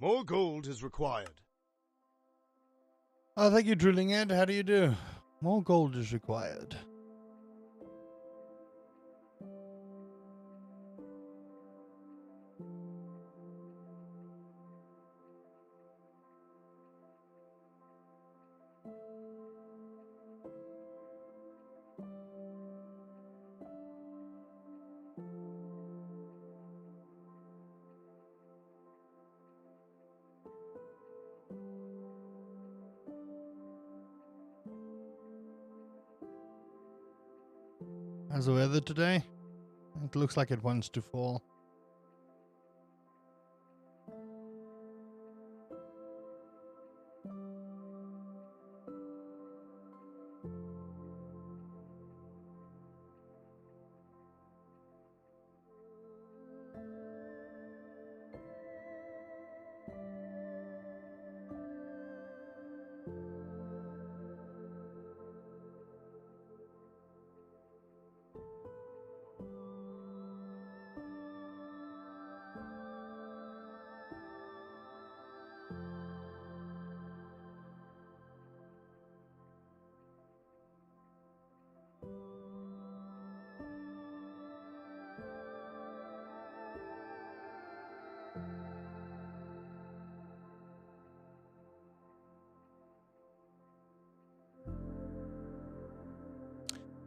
More gold is required. Oh, thank you, Drilling Ed. How do you do? More gold is required. How's the weather today? It looks like it wants to fall.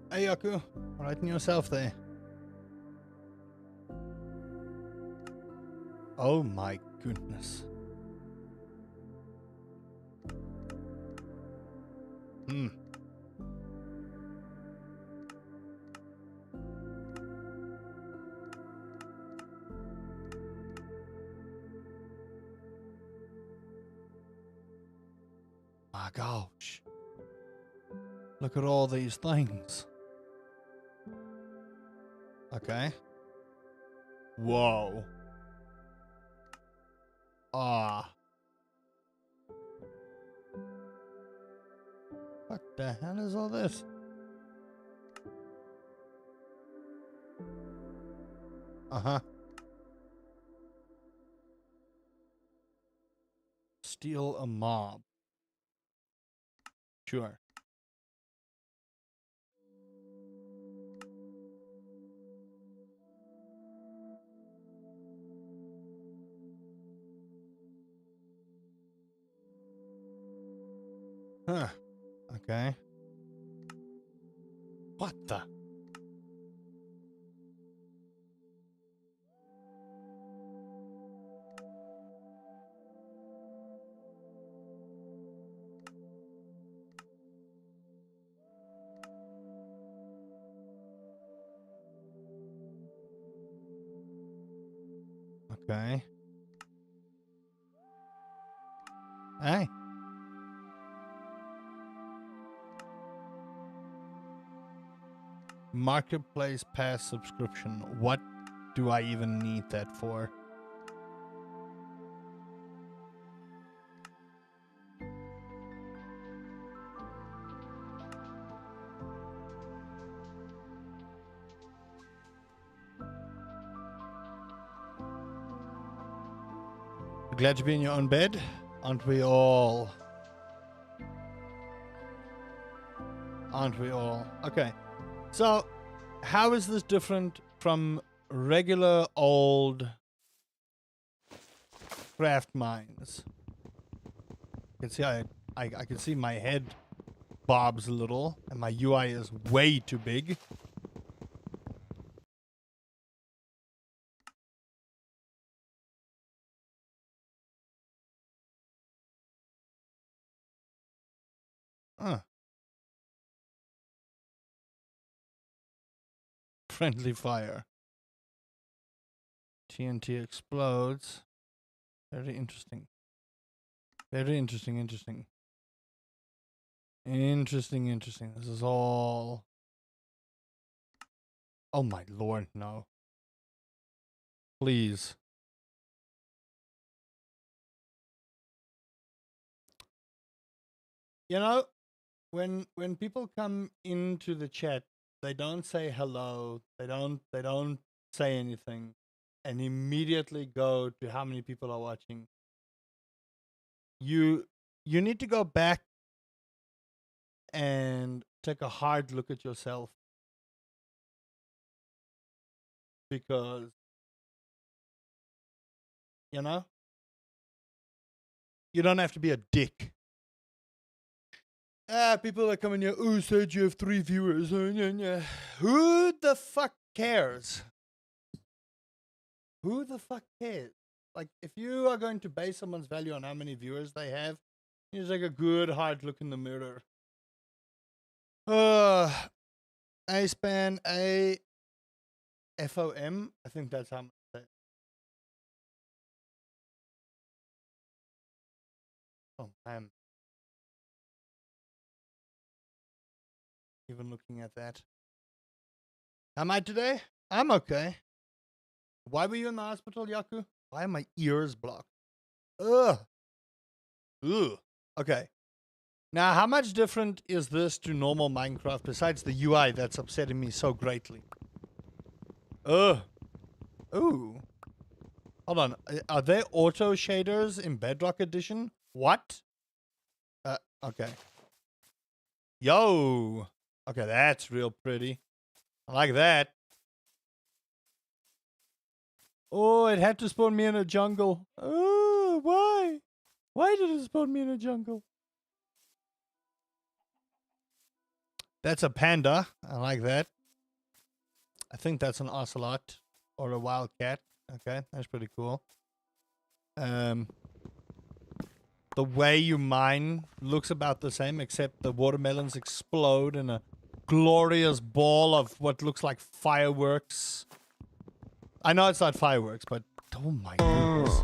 Hey, Yaku. Writing yourself there. Oh my goodness. Hmm. My gosh. Look at all these things. Okay. Whoa. Ah. What the hell is all this? Uh-huh. Steal a mob. Sure. Huh. Okay. What the? Okay. Hey. Marketplace pass subscription. What do I even need that for? Glad to be in your own bed? Aren't we all? Aren't we all? Okay. So, how is this different from regular old craft mines? You can see I can see my head bobs a little, and my UI is way too big. Friendly fire. TNT explodes. Very interesting. Very interesting, interesting. Interesting. This is all... Oh my lord, no. Please. You know, when people come into the chat, they don't say hello. They don't say anything, and immediately go to how many people are watching. you need to go back and take a hard look at yourself, because you know you don't have to be a dick. People are coming here. Oh, said you have 3 viewers. Who the fuck cares? Who the fuck cares? Like, if you are going to base someone's value on how many viewers they have, you just take a good hard look in the mirror. A span A FOM. I think that's how much that. Oh man. Even looking at that. How am I today? I'm okay. Why were you in the hospital, Yaku? Why are my ears blocked? Ugh. Ugh. Okay. Now, how much different is this to normal Minecraft besides the UI that's upsetting me so greatly? Ugh. Ooh. Hold on. Are there auto shaders in Bedrock Edition? What? Okay. Yo. Okay, that's real pretty. I like that. Oh, it had to spawn me in a jungle. Oh, why? Why did it spawn me in a jungle? That's a panda. I like that. I think that's an ocelot or a wildcat. Okay, that's pretty cool. The way you mine looks about the same, except the watermelons explode in a glorious ball of what looks like fireworks. I know it's not fireworks, but oh my goodness.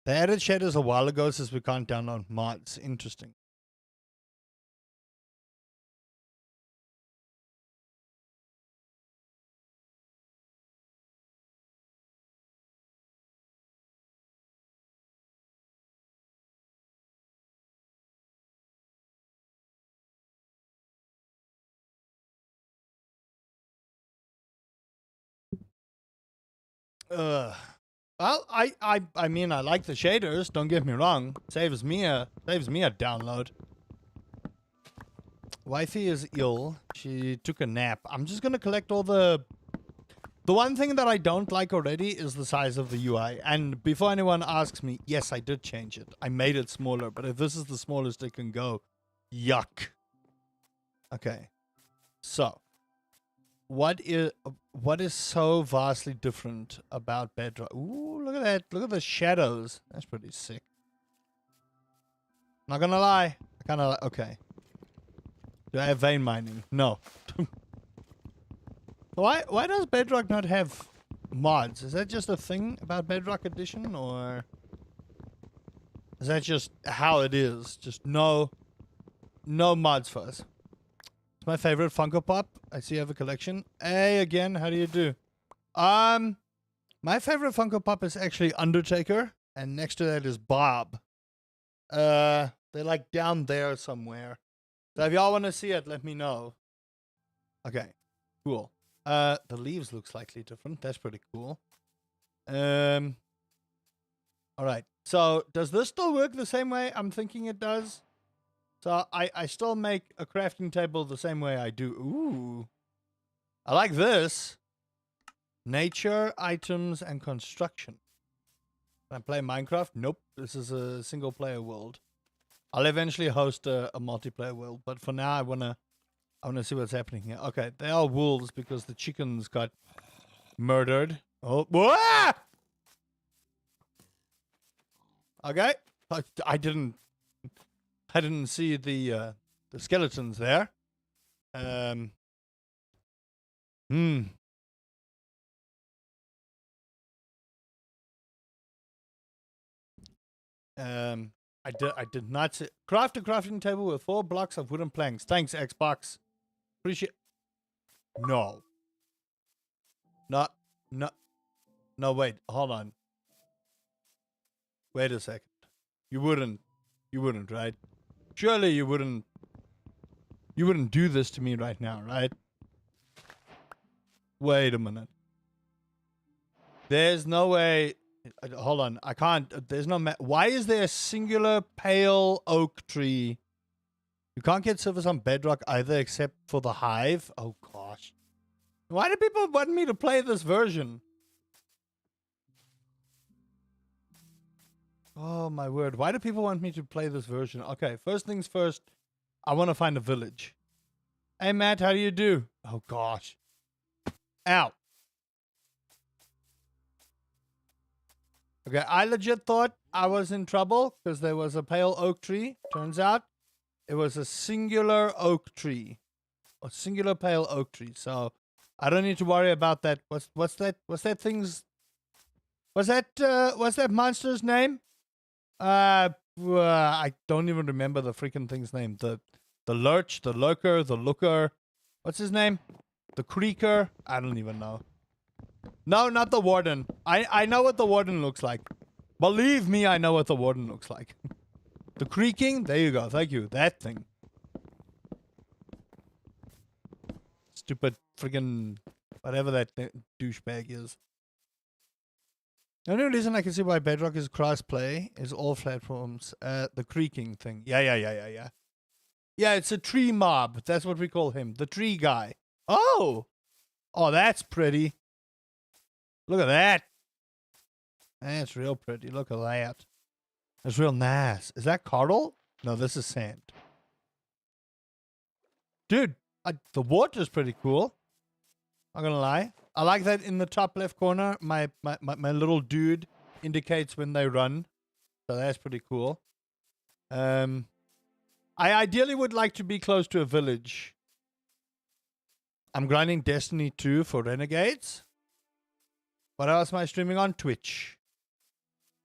They added shaders a while ago since we can't download mods. Interesting. Well, I mean, I like the shaders. Don't get me wrong. Saves me a download. Wifey is ill. She took a nap. I'm just gonna collect all the. The one thing that I don't like already is the size of the UI. And before anyone asks me, yes, I did change it. I made it smaller. But if this is the smallest it can go, yuck. Okay. So, what is so vastly different about Bedrock? Ooh, look at that. Look at the shadows. That's pretty sick. Not gonna lie. I kind of okay. Do I have vein mining? No. Why does Bedrock not have mods? Is that just a thing about Bedrock Edition, or is that just how it is? Just no mods for us. It's my favorite Funko Pop. I see you have a collection. Hey, again, how do you do? My favorite Funko Pop is actually Undertaker, and next to that is Bob. They're like down there somewhere. So if y'all want to see it, let me know. Okay, cool. The leaves look slightly different. That's pretty cool. All right. So does this still work the same way I'm thinking it does? So I still make a crafting table the same way I do. Ooh. I like this. Nature, items, and construction. Can I play Minecraft? Nope. This is a single player world. I'll eventually host a multiplayer world, but for now I wanna see what's happening here. Okay, they are wolves because the chickens got murdered. Oh, wah! Okay. I didn't see the skeletons there. I did not see. Craft a crafting table with 4 blocks of wooden planks. Thanks, Xbox. Appreciate. No. Not. No. No. Wait. Hold on. Wait a second. You wouldn't. You wouldn't, right? Surely you wouldn't. You wouldn't do this to me right now, right? Wait a minute. There's no way. Hold on. I can't. There's no. Why is there a singular pale oak tree? You can't get servers on Bedrock either, except for the Hive. Oh gosh. Why do people want me to play this version? Oh my word. Why do people want me to play this version? Okay, first things first. I want to find a village. Hey Matt, how do you do? Oh gosh. Ow. Okay, I legit thought I was in trouble because there was a pale oak tree. Turns out it was a singular oak tree. A singular pale oak tree. So I don't need to worry about that. What's that? What's that thing's? What's that monster's name? I don't even remember the freaking thing's name. The lurch, the lurker, the looker. What's his name? The creaker. I don't even know. No, not the warden. I know what the warden looks like. Believe me, I know what the warden looks like. The creaking. There you go. Thank you. That thing. Stupid friggin' whatever that douchebag is. The only reason I can see why Bedrock is cross-play is all platforms. The creaking thing. Yeah. Yeah, it's a tree mob. That's what we call him. The tree guy. Oh! Oh, that's pretty. Look at that. That's real pretty. Look at that. That's real nice. Is that coral? No, this is sand. Dude, the water's pretty cool. Not gonna lie. I like that in the top left corner, my little dude indicates when they run. So that's pretty cool. I ideally would like to be close to a village. I'm grinding Destiny 2 for Renegades. What else am I streaming on? Twitch.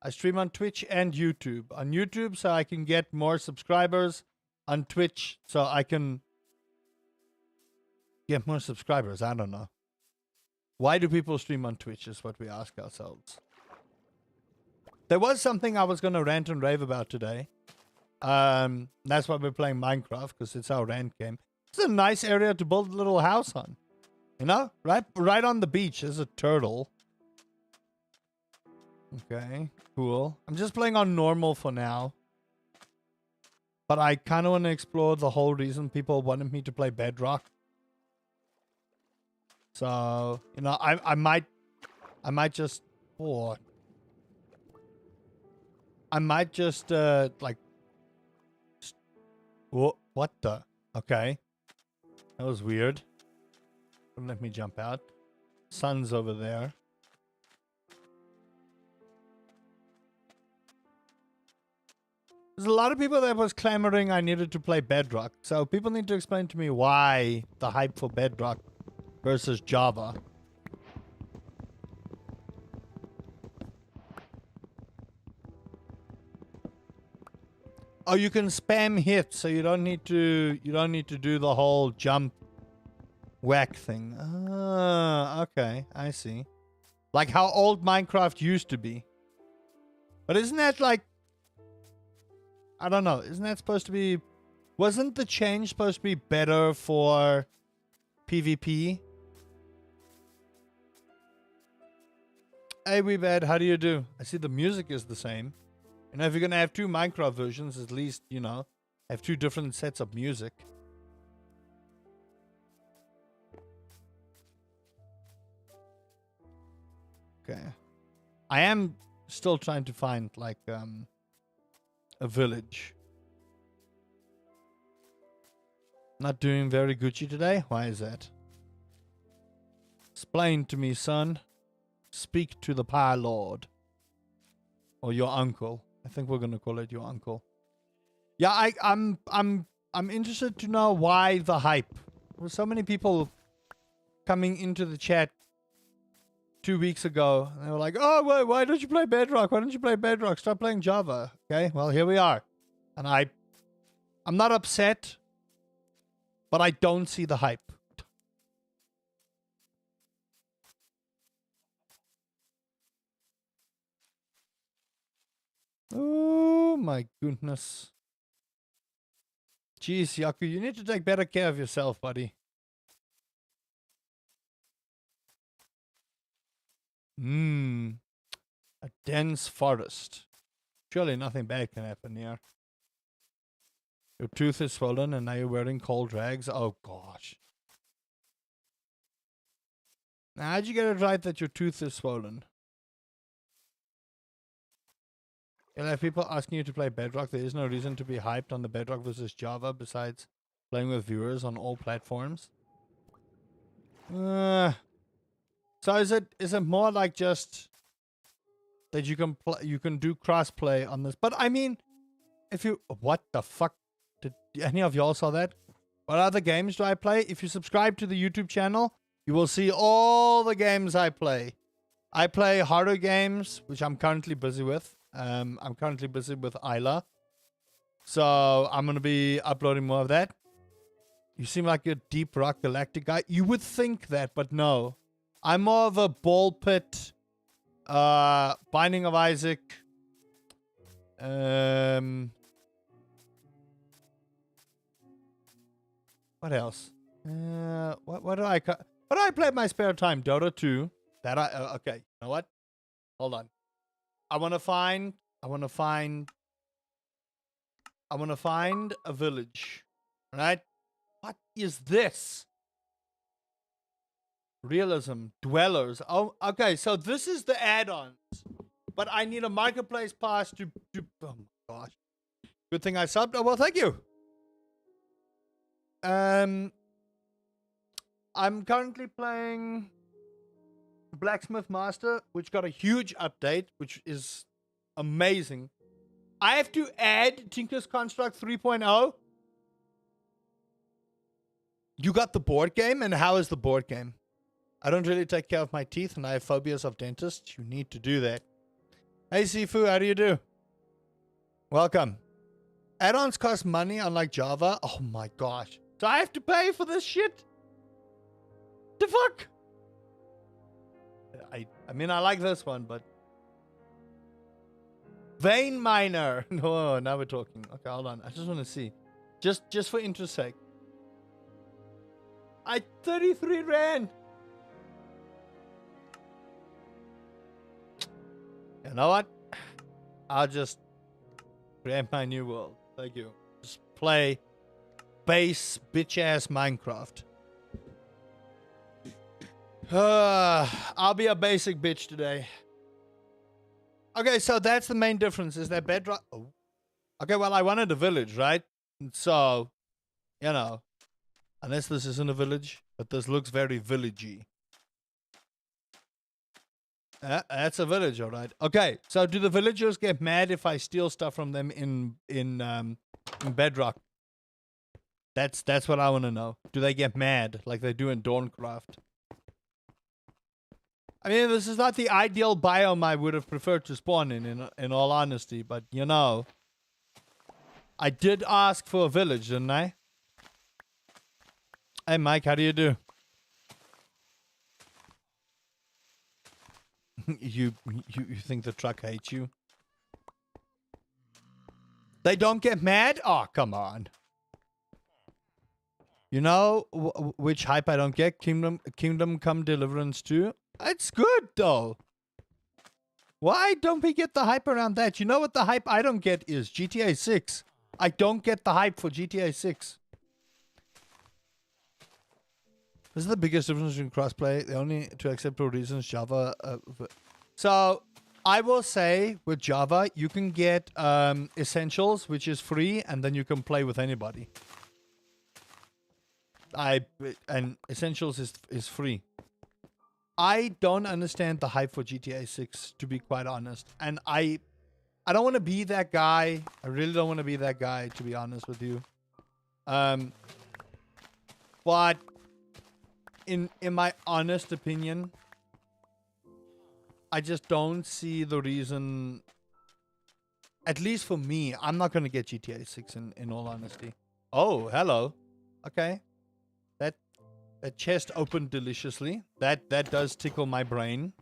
I stream on Twitch and YouTube. On YouTube so I can get more subscribers. On Twitch so I can get more subscribers. I don't know. Why do people stream on Twitch is what we ask ourselves. There was something I was going to rant and rave about today. That's why we're playing Minecraft, because it's our rant game. It's a nice area to build a little house on. You know? Right on the beach. There's a turtle. Okay, cool. I'm just playing on normal for now. But I kind of want to explore the whole reason people wanted me to play Bedrock. So, you know, I might just, I might just, like, what the? Okay. That was weird. Don't let me jump out. Sun's over there. There's a lot of people that was clamoring I needed to play Bedrock. So people need to explain to me why the hype for Bedrock versus Java. Oh, you can spam hit, so you don't need to do the whole jump whack thing. Ah, okay, I see. Like how old Minecraft used to be. But isn't that like, I don't know, isn't that supposed to be, wasn't the change supposed to be better for PvP? Hey, Weebad, how do you do? I see the music is the same. You know, if you're going to have two Minecraft versions, at least, you know, have two different sets of music. Okay. I am still trying to find, like, a village. Not doing very Gucci today? Why is that? Explain to me, son. Speak to the Pie Lord. Or your uncle. I think we're gonna call it your uncle. Yeah, I'm interested to know why the hype. There were so many people coming into the chat 2 weeks ago. And they were like, oh, why don't you play Bedrock? Why don't you play Bedrock? Stop playing Java. Okay, well, here we are. And I'm not upset, but I don't see the hype. Oh my goodness. Jeez, Yaku, you need to take better care of yourself, buddy. A dense forest. Surely nothing bad can happen here. Your tooth is swollen and now you're wearing cold rags. Oh gosh. Now, how'd you get it right that your tooth is swollen? You'll have people asking you to play Bedrock. There is no reason to be hyped on the Bedrock versus Java besides playing with viewers on all platforms. So is it more like just that you can do crossplay on this? But I mean, if you what the fuck did any of y'all saw that? What other games do I play? If you subscribe to the YouTube channel, you will see all the games I play. I play horror games, which I'm currently busy with. I'm currently busy with Isla. So I'm going to be uploading more of that. You seem like a deep rock galactic guy. You would think that, but no. I'm more of a ball pit, Binding of Isaac. What else? What do I play in my spare time? Dota 2. That okay. You know what? Hold on. I want to find a village. Right? What is this? Realism. Dwellers. Oh, okay. So this is the add-ons. But I need a marketplace pass to oh my gosh. Good thing I subbed. Oh, well, thank you. I'm currently playing Blacksmith Master, which got a huge update, which is amazing. I have to add Tinker's Construct 3.0. You got the board game, and how is the board game? I don't really take care of my teeth, and I have phobias of dentists. You need to do that. Hey, Sifu, how do you do? Welcome. Add-ons cost money, unlike Java. Oh my gosh. So I have to pay for this shit? The fuck? I mean, I like this one, but... Vein Miner. No, now we're talking. Okay, hold on. I just want to see. Just for interest's sake. 33 Rand. You know what? I'll just grab my new world. Thank you. Just play base bitch-ass Minecraft. I'll be a basic bitch today. Okay, so that's the main difference, is that Bedrock... Oh. Okay, well, I wanted a village, right? So, you know, unless this isn't a village, but this looks very villagey. That's a village, all right. Okay, so do the villagers get mad if I steal stuff from them in Bedrock? That's what I want to know. Do they get mad like they do in Dawncraft? I mean, this is not the ideal biome I would have preferred to spawn in all honesty, but you know, I did ask for a village, didn't I? Hey, Mike, how do you do? you think the truck hates you? They don't get mad? Oh, come on. You know which hype I don't get? Kingdom Come Deliverance 2. It's good though. Why don't we get the hype around that? You know what the hype I don't get is GTA 6. I don't get the hype for GTA 6. This is the biggest difference between crossplay. The only two acceptable reasons Java. So I will say with Java, you can get Essentials, which is free, and then you can play with anybody. And Essentials is free. I don't understand the hype for GTA 6, to be quite honest. And I don't want to be that guy. I really don't want to be that guy, to be honest with you. But in my honest opinion, I just don't see the reason. At least for me, I'm not going to get GTA 6 in all honesty. Oh, hello. Okay. That chest opened deliciously. That does tickle my brain.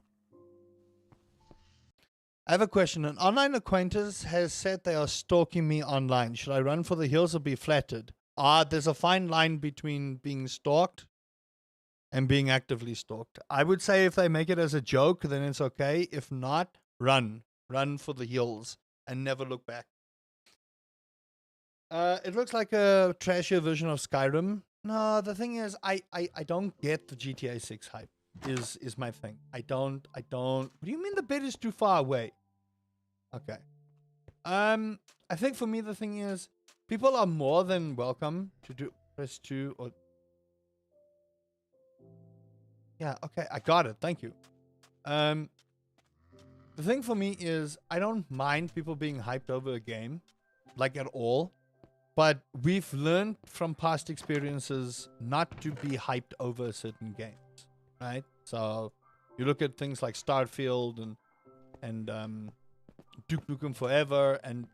I have a question. An online acquaintance has said they are stalking me online. Should I run for the hills or be flattered? There's a fine line between being stalked and being actively stalked. I would say if they make it as a joke, then it's okay. If not, run. Run for the hills and never look back. It looks like a trashier version of Skyrim. No, the thing is, I don't get the GTA 6 hype. Is my thing. I don't. What do you mean the bed is too far away? Okay. I think for me the thing is, people are more than welcome to do press 2 or. Yeah. Okay. I got it. Thank you. The thing for me is, I don't mind people being hyped over a game, like at all. But we've learned from past experiences not to be hyped over certain games, right? So you look at things like Starfield and Duke Nukem Forever, and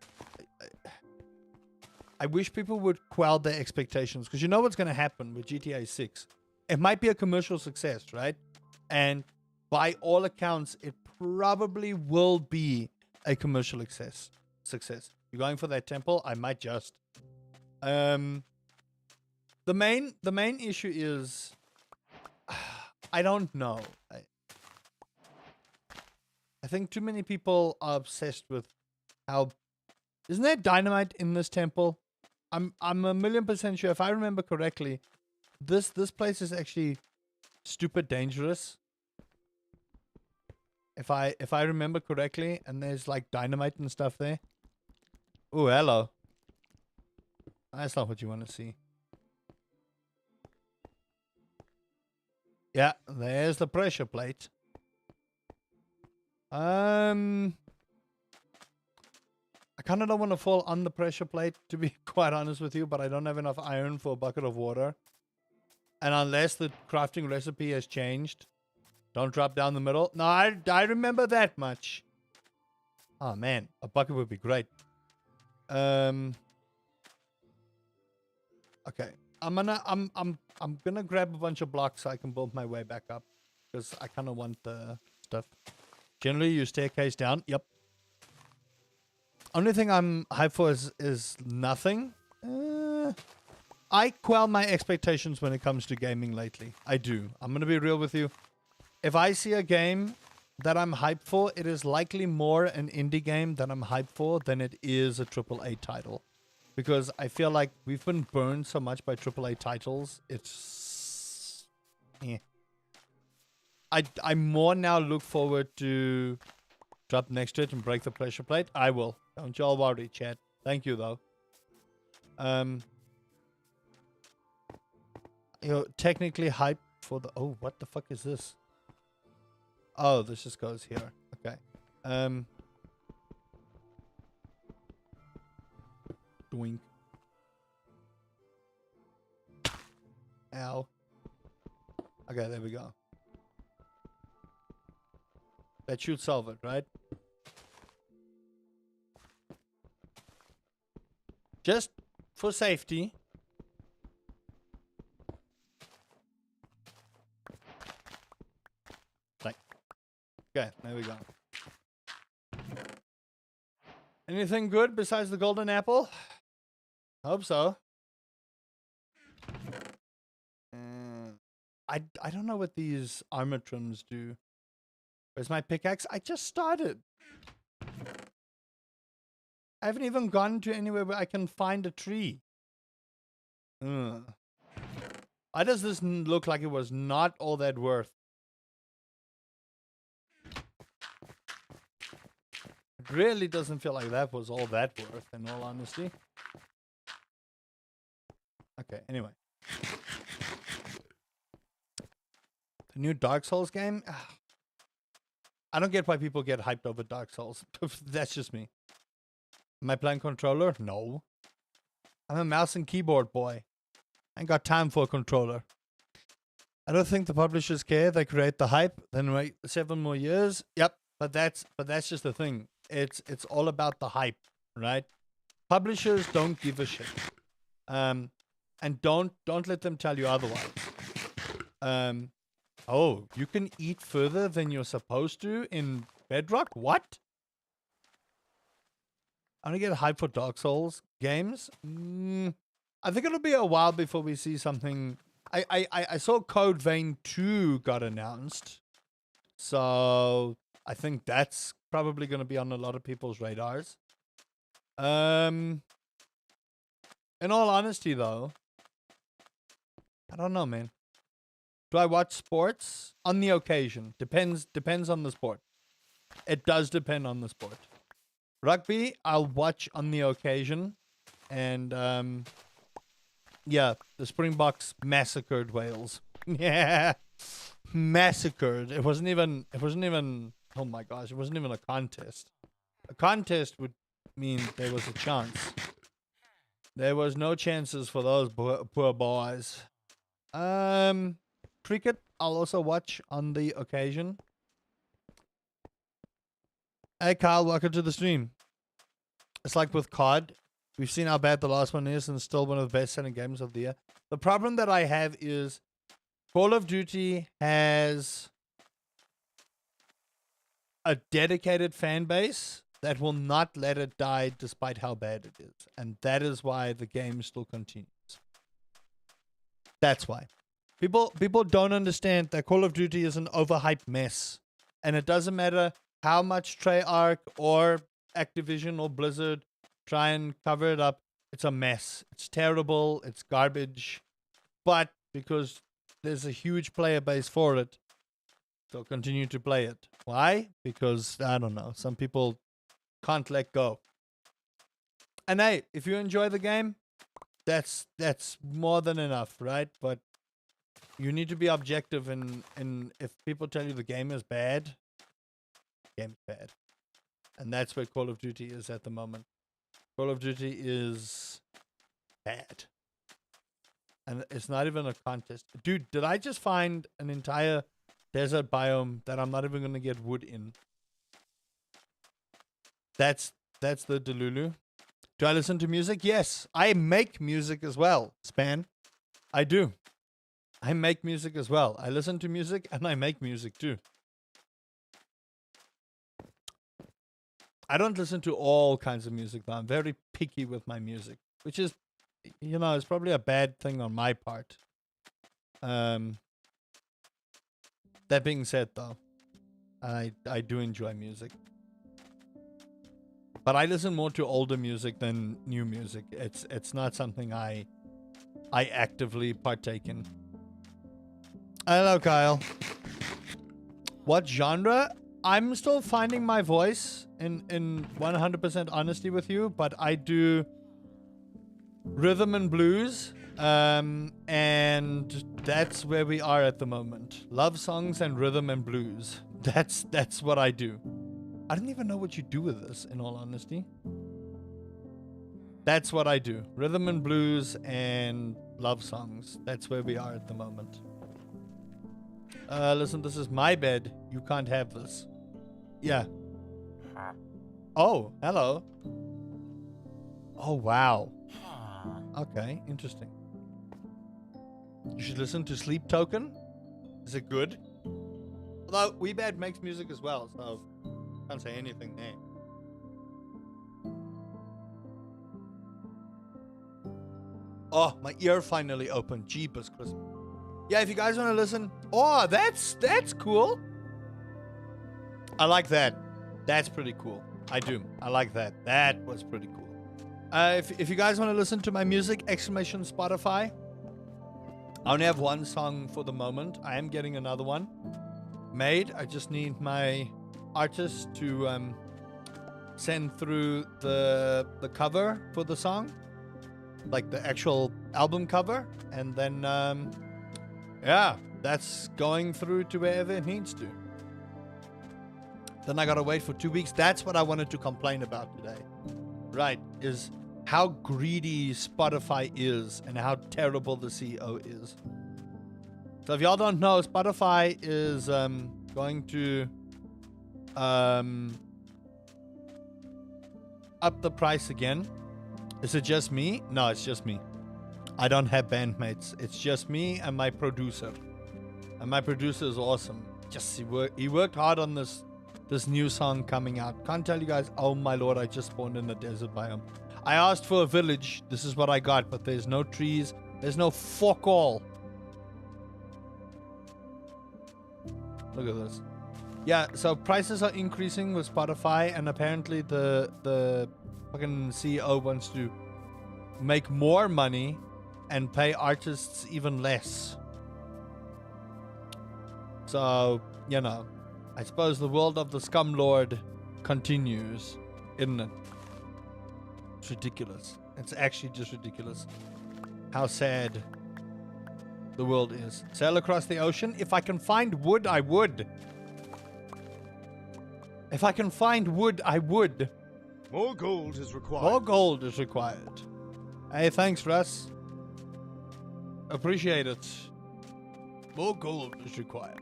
I wish people would quell their expectations, because you know what's going to happen with GTA 6. It might be a commercial success, right? And by all accounts, it probably will be a commercial success. You're going for that temple? I might just. The main issue is, I don't know. I think too many people are obsessed with how. Isn't there dynamite in this temple? I'm 1,000,000% sure. If I remember correctly, this place is actually stupid dangerous. If I remember correctly, and there's like dynamite and stuff there. Oh, hello. That's not what you want to see. Yeah, there's the pressure plate. I kind of don't want to fall on the pressure plate, to be quite honest with you, but I don't have enough iron for a bucket of water. And unless the crafting recipe has changed, don't drop down the middle. No, I remember that much. Oh man, a bucket would be great. Okay, I'm gonna grab a bunch of blocks so I can build my way back up, because I kind of want the stuff. Generally, you staircase down. Yep. Only thing I'm hyped for is nothing. I quell my expectations when it comes to gaming lately. I do. I'm gonna be real with you. If I see a game that I'm hyped for, it is likely more an indie game that I'm hyped for than it is a AAA title. Because I feel like we've been burned so much by AAA titles. It's... I more now look forward to drop next to it and break the pressure plate. I will. Don't y'all worry, chat. Thank you, though. You're technically hyped for the... Oh, what the fuck is this? Oh, this just goes here. Okay. Doink. Ow. Okay, there we go. That should solve it, right? Just for safety. Like. Okay, there we go. Anything good besides the golden apple? Hope so. I don't know what these armor trims do. Where's my pickaxe? I just started. I haven't even gone to anywhere where I can find a tree. Why does this look like it was not all that worth? It really doesn't feel like that was all that worth, in all honesty. Okay, anyway. The new Dark Souls game? I don't get why people get hyped over Dark Souls. That's just me. Am I playing controller? No. I'm a mouse and keyboard boy. I ain't got time for a controller. I don't think the publishers care. They create the hype, then wait 7 more years. Yep, but that's just the thing. It's all about the hype, right? Publishers don't give a shit. And don't let them tell you otherwise. Oh, you can eat further than you're supposed to in Bedrock? What? I'm gonna get hyped for Dark Souls games. I think it'll be a while before we see something I saw Code Vein 2 got announced. So I think that's probably going to be on a lot of people's radars. In all honesty, though, I don't know, man. Do I watch sports? On the occasion. Depends on the sport. It does depend on the sport. Rugby, I'll watch on the occasion. And, yeah, the Springboks massacred Wales. Yeah. Massacred. It wasn't even, oh my gosh, it wasn't even a contest. A contest would mean there was a chance. There was no chances for those poor boys. Cricket, I'll also watch on the occasion. Hey Kyle, welcome to the stream. It's like with COD. We've seen how bad the last one is, and it's still one of the best-selling games of the year. The problem that I have is Call of Duty has a dedicated fan base that will not let it die despite how bad it is. And that is why the game still continues. That's why. People don't understand that Call of Duty is an overhyped mess. And it doesn't matter how much Treyarch or Activision or Blizzard try and cover it up. It's a mess. It's terrible. It's garbage. But because there's a huge player base for it, they'll continue to play it. Why? Because, I don't know, some people can't let go. And hey, if you enjoy the game, that's more than enough, right? But you need to be objective, and if people tell you the game is bad, the game's bad. And that's where Call of Duty is at the moment. Call of Duty is bad. And it's not even a contest. Dude, did I just find an entire desert biome that I'm not even going to get wood in? That's the Delulu. Do I listen to music? Yes. I make music as well, Span. I do. I make music as well. I listen to music and I make music too. I don't listen to all kinds of music, though. I'm very picky with my music, which is, you know, it's probably a bad thing on my part. That being said, though, I do enjoy music. But I listen more to older music than new music. It's not something I actively partake in. Hello, Kyle. What genre? I'm still finding my voice in 100% honesty with you, but I do rhythm and blues, and that's where we are at the moment. Love songs and rhythm and blues. That's what I do. I don't even know what you do with this, in all honesty. That's what I do. Rhythm and blues and love songs. That's where we are at the moment. Listen, this is my bed. You can't have this. Yeah. Oh, hello. Oh, wow. Okay, interesting. You should listen to Sleep Token. Is it good? Although, Weebad makes music as well, so can't say anything there. Oh, my ear finally opened. Jeepers Christmas. Yeah, if you guys want to listen. Oh, that's cool. I like that. That's pretty cool. I do. I like that. That was pretty cool. If you guys want to listen to my music, exclamation Spotify. I only have one song for the moment. I am getting another one made. I just need my artist to send through the cover for the song, like the actual album cover, and then yeah, that's going through to wherever it needs to. Then I gotta wait for 2 weeks. That's what I wanted to complain about today. Right, is how greedy Spotify is and how terrible the CEO is. So if y'all don't know, Spotify is going to up the price again. Is it just me? No, it's just me. I don't have bandmates. It's just me and my producer. And my producer is awesome. Just he worked hard on this new song coming out. Can't tell you guys. Oh my lord, I just spawned in a desert biome. I asked for a village. This is what I got, but there's no trees. There's no fuck all. Look at this. Yeah, so prices are increasing with Spotify, and apparently the fucking CEO wants to make more money and pay artists even less. So, you know, I suppose the world of the scumlord continues, isn't it? It's ridiculous. It's actually just ridiculous how sad the world is. Sail across the ocean. If I can find wood, I would. If I can find wood, I would. More gold is required. More gold is required. Hey, thanks, Russ. Appreciate it. More gold is required.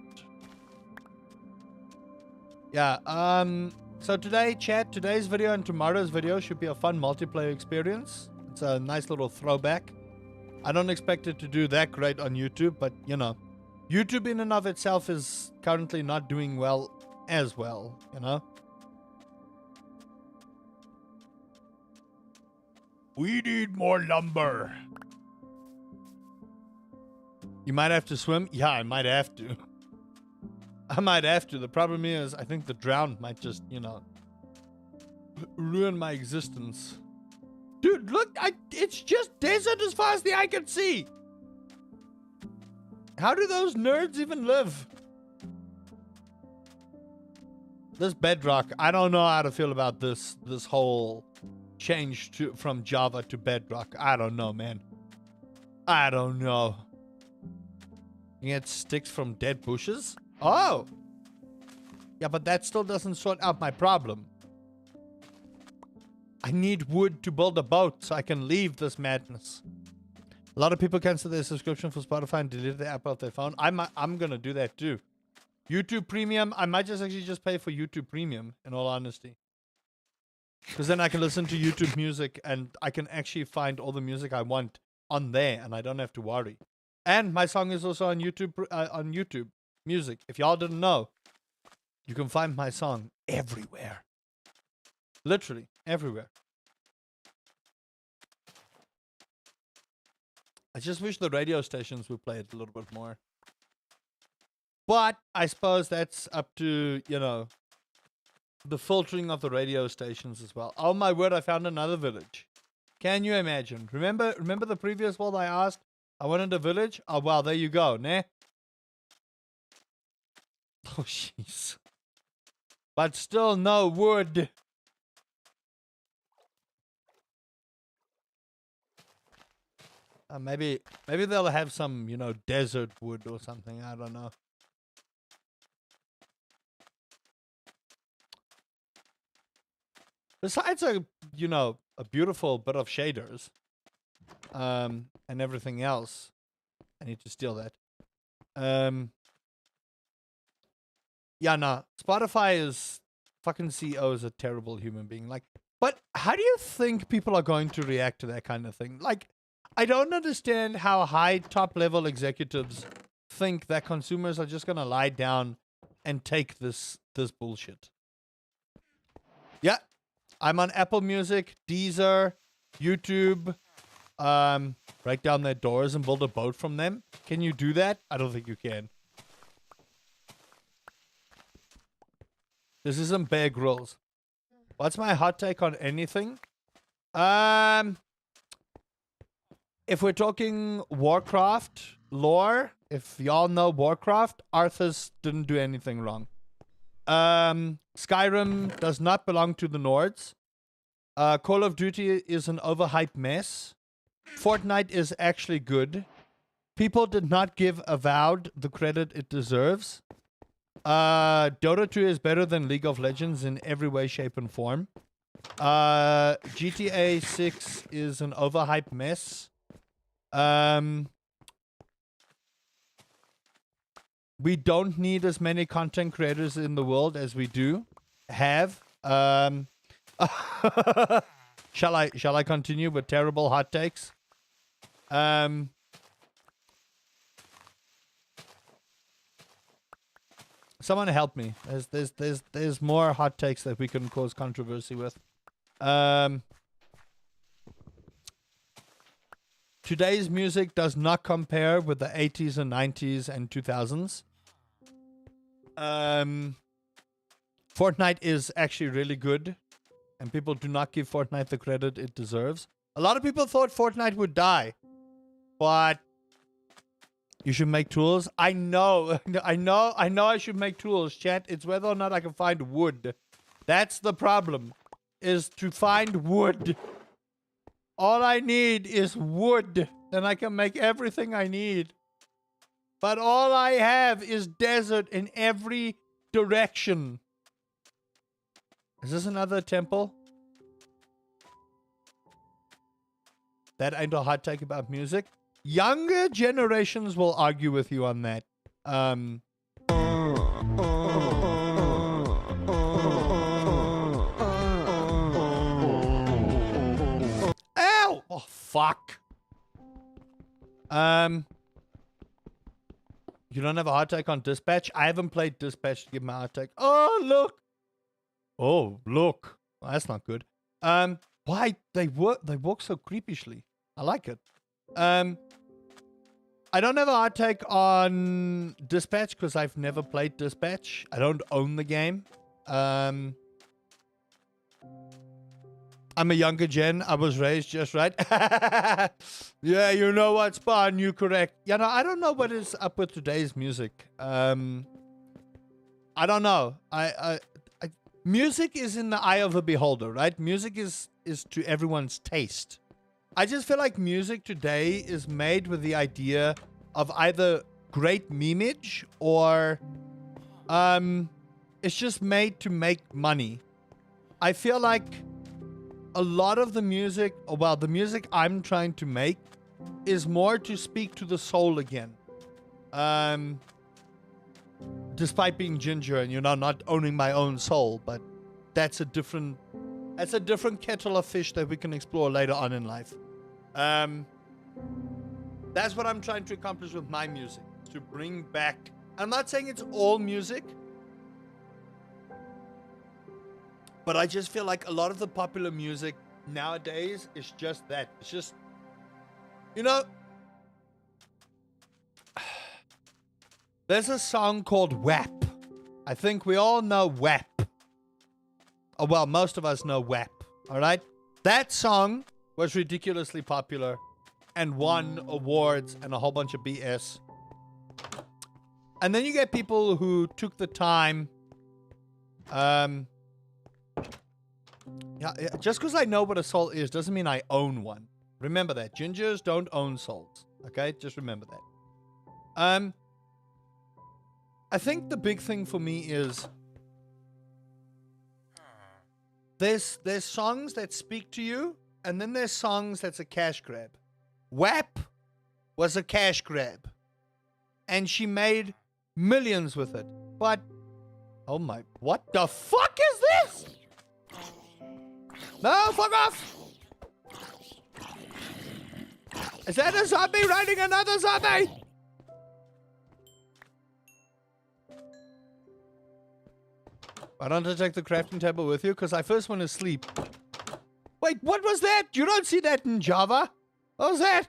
Yeah, so today, chat, today's video and tomorrow's video should be a fun multiplayer experience. It's a nice little throwback. I don't expect it to do that great on YouTube, but, you know, YouTube in and of itself is currently not doing well as well, you know? We need more lumber. You might have to swim? Yeah, I might have to. I might have to. The problem is, I think the drown might just, you know, ruin my existence. Dude, look, it's just desert as far as the eye can see. How do those nerds even live? This Bedrock, I don't know how to feel about this whole change from Java to Bedrock. I don't know, man. I don't know. You get sticks from dead bushes? Oh! Yeah, but that still doesn't sort out my problem. I need wood to build a boat so I can leave this madness. A lot of people cancel their subscription for Spotify and delete the app off their phone. I'm gonna do that too. YouTube Premium, I might just pay for YouTube Premium, in all honesty. Because then I can listen to YouTube music and I can actually find all the music I want on there and I don't have to worry. And my song is also on YouTube Music. If y'all didn't know, you can find my song everywhere. Literally, everywhere. I just wish the radio stations would play it a little bit more. But I suppose that's up to, you know, the filtering of the radio stations as well. Oh my word, I found another village. Can you imagine? Remember the previous world I asked? I wanted a village? Oh, well, there you go, ne? Oh, jeez. But still no wood. Maybe they'll have some, you know, desert wood or something. I don't know. Besides a beautiful bit of shaders, and everything else. I need to steal that. Yeah, nah. Spotify is fucking CEO is a terrible human being. Like, but how do you think people are going to react to that kind of thing? Like, I don't understand how high top level executives think that consumers are just gonna lie down and take this bullshit. Yeah, I'm on Apple Music, Deezer, YouTube. Break down their doors and build a boat from them. Can you do that? I don't think you can. This isn't Bear Grylls. What's my hot take on anything? If we're talking Warcraft lore, if y'all know Warcraft, Arthas didn't do anything wrong. Skyrim does not belong to the Nords. Call of Duty is an overhyped mess. Fortnite is actually good. People did not give Avowed the credit it deserves. Dota 2 is better than League of Legends in every way, shape, and form. GTA 6 is an overhyped mess. We don't need as many content creators in the world as we do have. Shall I continue with terrible hot takes? Someone help me. There's more hot takes that we can cause controversy with. Today's music does not compare with the 80s and 90s and 2000s. Fortnite is actually really good, and people do not give Fortnite the credit it deserves. A lot of people thought Fortnite would die, but you should make tools. I know I should make tools, chat. It's whether or not I can find wood. That's the problem, is to find wood. All I need is wood, then I can make everything I need. But all I have is desert in every direction. Is this another temple? That ain't a hot take about music. Younger generations will argue with you on that. Ow! Oh, fuck. You don't have a hot take on Dispatch? I haven't played Dispatch to give my hot take. Oh, look. Oh, look. Oh, that's not good. Why? They walk so creepishly. I like it. I don't have a hot take on Dispatch because I've never played Dispatch. I don't own the game. I'm a younger gen. I was raised just right. Yeah, you know what, Spawn, you correct. Yeah, no, I don't know what is up with today's music. I don't know. Music is in the eye of a beholder, right? Music is to everyone's taste. I just feel like music today is made with the idea of either great memeage or it's just made to make money. I feel like a lot of the music, well, the music I'm trying to make is more to speak to the soul again. Despite being ginger and, you know, not owning my own soul, but that's a different kettle of fish that we can explore later on in life. That's what I'm trying to accomplish with my music, to bring back, I'm not saying it's all music, but I just feel like a lot of the popular music nowadays is just that. It's just, you know, there's a song called WAP. I think we all know WAP. Oh, well, most of us know WAP, all right? That song was ridiculously popular and won awards and a whole bunch of BS. And then you get people who took the time, yeah, just because I know what a soul is doesn't mean I own one. Remember that. Gingers don't own souls. Okay? Just remember that. I think the big thing for me is there's songs that speak to you, and then there's songs that's a cash grab. WAP was a cash grab. And she made millions with it. But, oh my, what the fuck is this? No, fuck off! Is that a zombie riding another zombie? Why don't I take the crafting table with you? Because I first want to sleep. Wait, what was that? You don't see that in Java? What was that?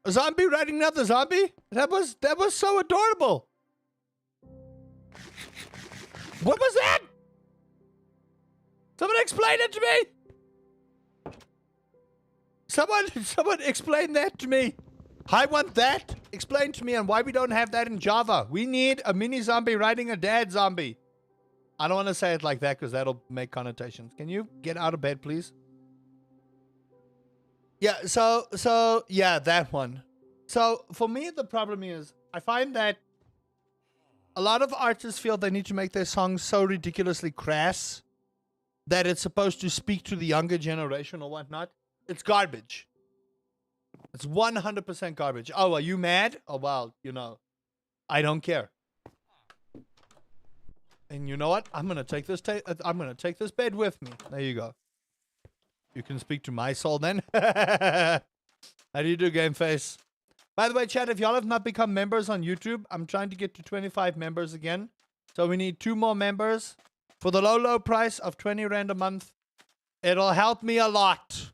A zombie riding another zombie? That was so adorable. What was that? Someone explain it to me! Someone explain that to me. I want that. Explain to me on why we don't have that in Java. We need a mini zombie riding a dad zombie. I don't want to say it like that because that'll make connotations. Can you get out of bed, please? Yeah, so yeah, that one. So for me, the problem is I find that a lot of artists feel they need to make their songs so ridiculously crass that it's supposed to speak to the younger generation or whatnot. It's garbage. It's 100% garbage. Oh, are you mad? Oh, well, you know, I don't care. And you know what? I'm gonna take this. I'm gonna take this bed with me. There you go. You can speak to my soul then. How do you do, Game Face? By the way, chat, if y'all have not become members on YouTube, I'm trying to get to 25 members again. So we need 2 more members for the low price of 20 Rand a month. It'll help me a lot.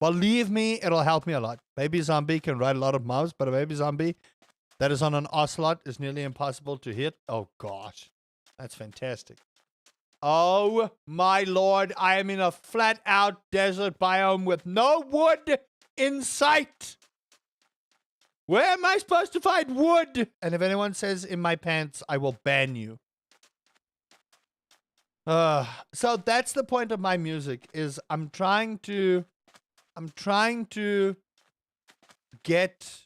Believe me, it'll help me a lot. Baby zombie can ride a lot of mobs, but a baby zombie that is on an ocelot is nearly impossible to hit. Oh, gosh. That's fantastic. Oh my lord, I am in a flat out desert biome with no wood in sight. Where am I supposed to find wood? And if anyone says in my pants, I will ban you. So that's the point of my music, is I'm trying to get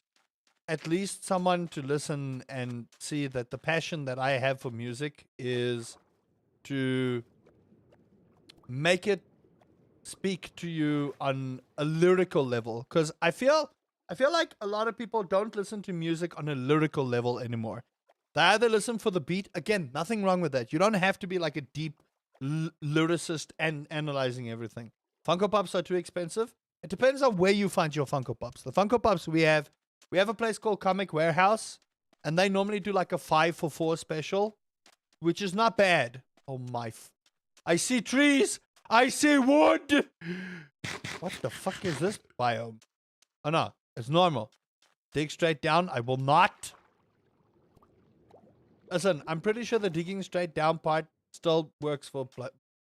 at least someone to listen and see that the passion that I have for music is to make it speak to you on a lyrical level. Because I feel like a lot of people don't listen to music on a lyrical level anymore. They either listen for the beat. Again, nothing wrong with that. You don't have to be like a deep lyricist and analyzing everything. Funko Pops are too expensive. It depends on where you find your Funko Pops. The Funko Pops we have a place called Comic Warehouse, and they normally do like a 5 for 4 special, which is not bad. Oh my! I see trees. I see wood. What the fuck is this biome? Oh no, it's normal. Dig straight down. I will not. Listen, I'm pretty sure the digging straight down part still works for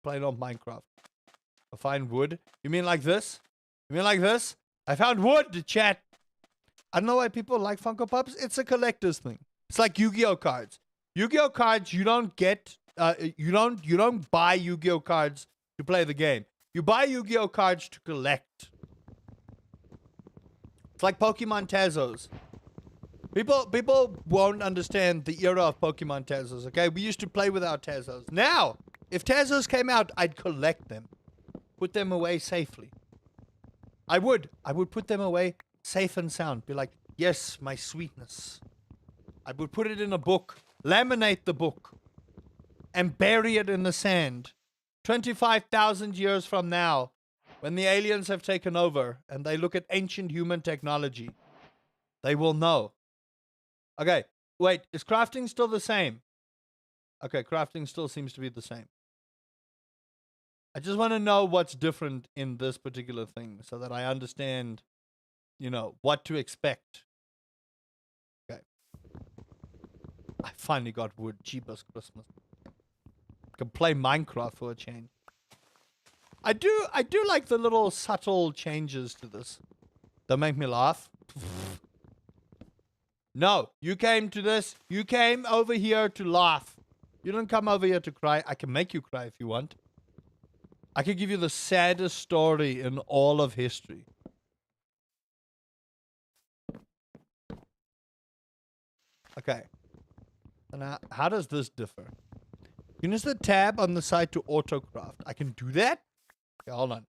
playing on Minecraft. I find wood. You mean like this? You mean like this? I found wood, chat. I don't know why people like Funko Pops. It's a collector's thing. It's like Yu-Gi-Oh cards. Yu-Gi-Oh cards, you don't get. You don't buy Yu-Gi-Oh cards to play the game. You buy Yu-Gi-Oh cards to collect. It's like Pokemon Tazos. People won't understand the era of Pokemon Tazos, okay? We used to play with our Tazos. Now, if Tazos came out, I'd collect them. Put them away safely. I would put them away safe and sound. Be like, yes, my sweetness. I would put it in a book, laminate the book, and bury it in the sand. 25,000 years from now, when the aliens have taken over and they look at ancient human technology, they will know. Okay, wait, is crafting still the same? Okay, crafting still seems to be the same. I just want to know what's different in this particular thing so that I understand, what to expect. Okay. I finally got wood. Cheapest Christmas. I can play Minecraft for a change. I do like the little subtle changes to this. They make me laugh. No, you came to this. You came over here to laugh. You didn't come over here to cry. I can make you cry if you want. I could give you the saddest story in all of history. Okay. Now, how does this differ? You use the tab on the side to autocraft. I can do that? Okay, hold on.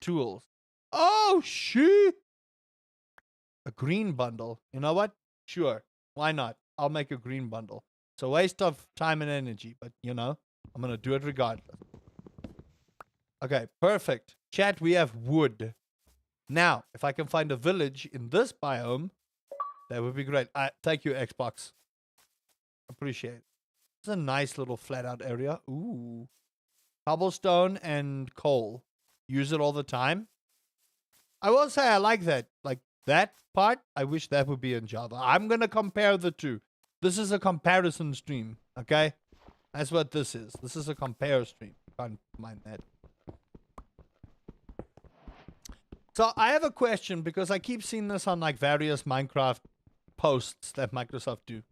Tools. Oh, shit. A green bundle. You know what? Sure. Why not? I'll make a green bundle. It's a waste of time and energy, but, I'm going to do it regardless. Okay, perfect. Chat, we have wood. Now, if I can find a village in this biome, that would be great. Thank you, Xbox. Appreciate it. It's a nice little flat out area. Ooh. Cobblestone and coal. Use it all the time. I will say I like that. Like that part, I wish that would be in Java. I'm going to compare the two. This is a comparison stream, okay? That's what this is. This is a compare stream. Can't mind that. So I have a question because I keep seeing this on like various Minecraft posts that Microsoft do.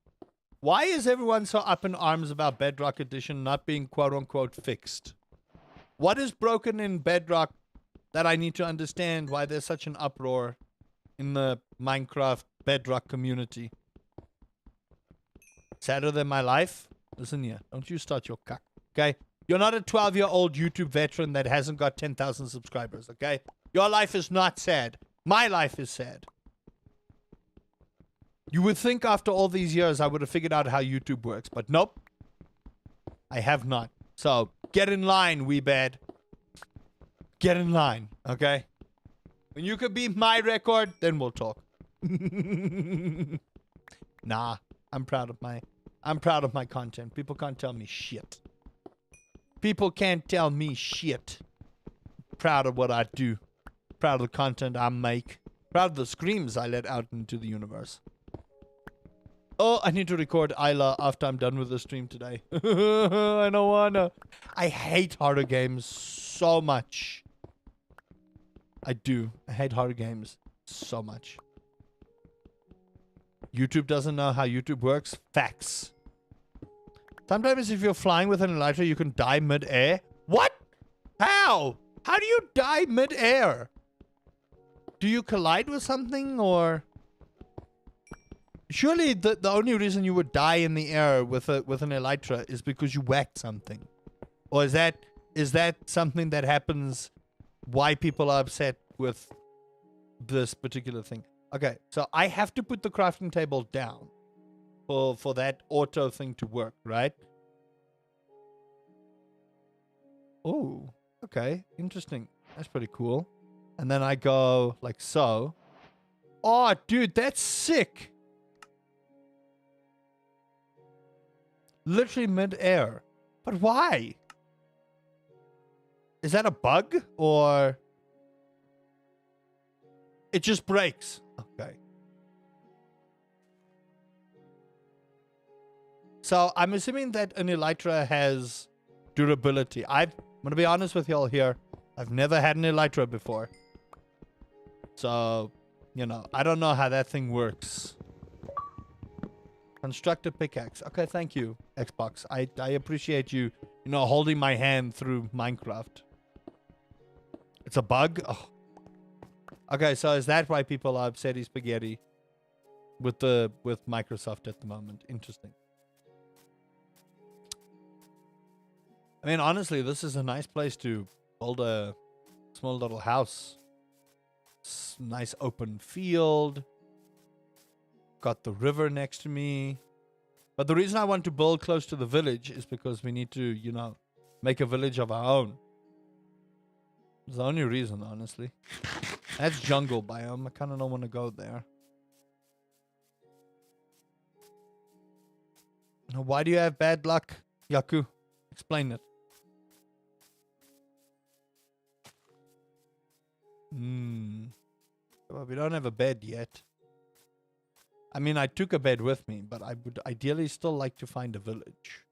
Why is everyone so up in arms about Bedrock Edition not being quote-unquote fixed? What is broken in Bedrock that I need to understand why there's such an uproar in the Minecraft Bedrock community? Sadder than my life? Listen here, don't you start your cuck, okay? You're not a 12-year-old YouTube veteran that hasn't got 10,000 subscribers, okay? Your life is not sad. My life is sad. You would think after all these years I would have figured out how YouTube works, but nope. I have not. So, get in line, Weebad. Get in line, okay? When you could beat my record, then we'll talk. Nah, I'm proud of my content. People can't tell me shit. People can't tell me shit. Proud of what I do. Proud of the content I make. Proud of the screams I let out into the universe. Oh, I need to record Isla after I'm done with the stream today. I don't wanna. I hate horror games so much. I do. I hate horror games so much. YouTube doesn't know how YouTube works. Facts. Sometimes if you're flying with an elytra, you can die mid-air. What? How? How do you die mid-air? Do you collide with something or... Surely the only reason you would die in the air with an elytra is because you whacked something. Or is that something that happens why people are upset with this particular thing? Okay, so I have to put the crafting table down for that auto thing to work, right? Oh, okay, interesting. That's pretty cool. And then I go like so. Oh, dude, that's sick. Literally mid-air. But why? Is that a bug or it just breaks? Okay. So I'm assuming that an elytra has durability. I'm going to be honest with y'all here. I've never had an elytra before. So, you know, I don't know how that thing works. Construct a pickaxe. Okay, thank you, Xbox. I appreciate you, you know, holding my hand through Minecraft. It's a bug? Oh. Okay, so is that why people are upset spaghetti with Microsoft at the moment? Interesting. I mean, honestly, this is a nice place to build a small little house. Nice open field. Got the river next to me. But the reason I want to build close to the village is because we need to, you know, make a village of our own. It's the only reason, honestly. That's jungle biome. I kind of don't want to go there. Why do you have bad luck, Yaku? Explain it. Well, we don't have a bed yet. I mean, I took a bed with me, but I would ideally still like to find a village.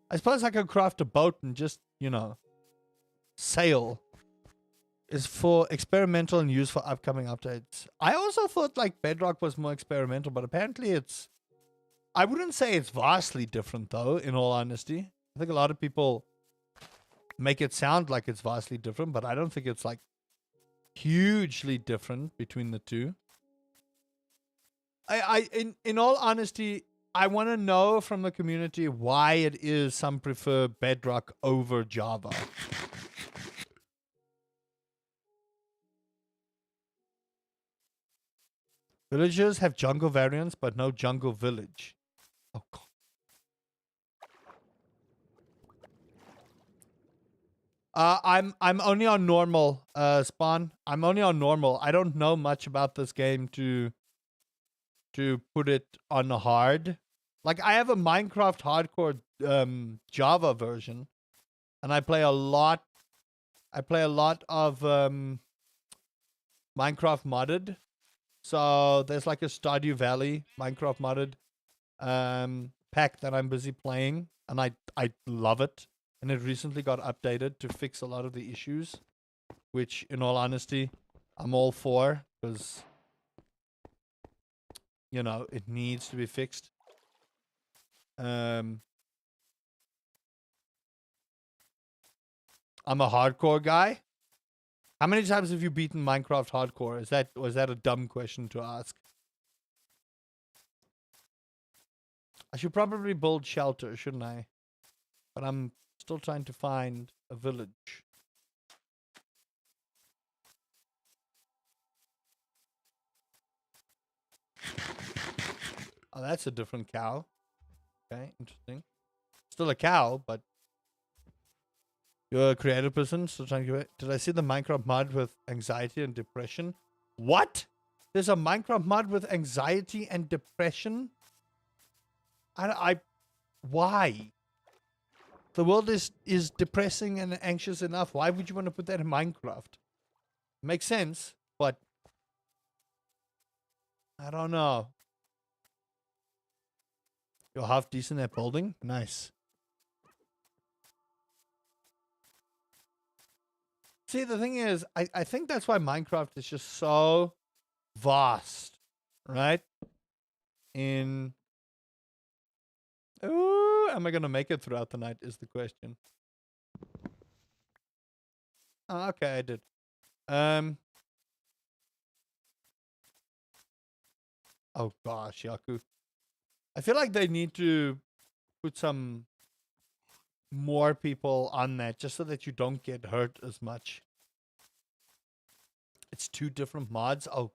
I suppose I could craft a boat and just, you know, sail. Is for experimental and used for upcoming updates. I also thought like Bedrock was more experimental, but apparently it's... I wouldn't say it's vastly different though, in all honesty. I think a lot of people make it sound like it's vastly different, but I don't think it's like hugely different between the two. In all honesty, I want to know from the community why it is some prefer Bedrock over Java. Villagers have jungle variants, but no jungle village. Oh, God. I'm only on normal, Spawn. I'm only on normal. I don't know much about this game to put it on hard. Like, I have a Minecraft hardcore Java version, and I play a lot of Minecraft modded. So there's like a Stardew Valley Minecraft modded pack that I'm busy playing, and I love it. And it recently got updated to fix a lot of the issues, which, in all honesty, I'm all for, because, you know, it needs to be fixed. I'm a hardcore guy. How many times have you beaten Minecraft hardcore? Was that a dumb question to ask? I should probably build shelter, shouldn't I? But I'm still trying to find a village. Oh, that's a different cow. Okay, interesting. Still a cow, but you're a creative person, still trying to... Did I see the Minecraft mod with anxiety and depression? What? There's a Minecraft mod with anxiety and depression? Why? The world is depressing and anxious enough. Why would you want to put that in Minecraft? Makes sense, but I don't know. You're half decent at building? Nice. See, the thing is, I think that's why Minecraft is just so vast, right? Ooh, am I going to make it throughout the night is the question. Oh, okay, I did. Oh gosh, Yaku. I feel like they need to put some more people on that just so that you don't get hurt as much. It's 2 different mods. Oh,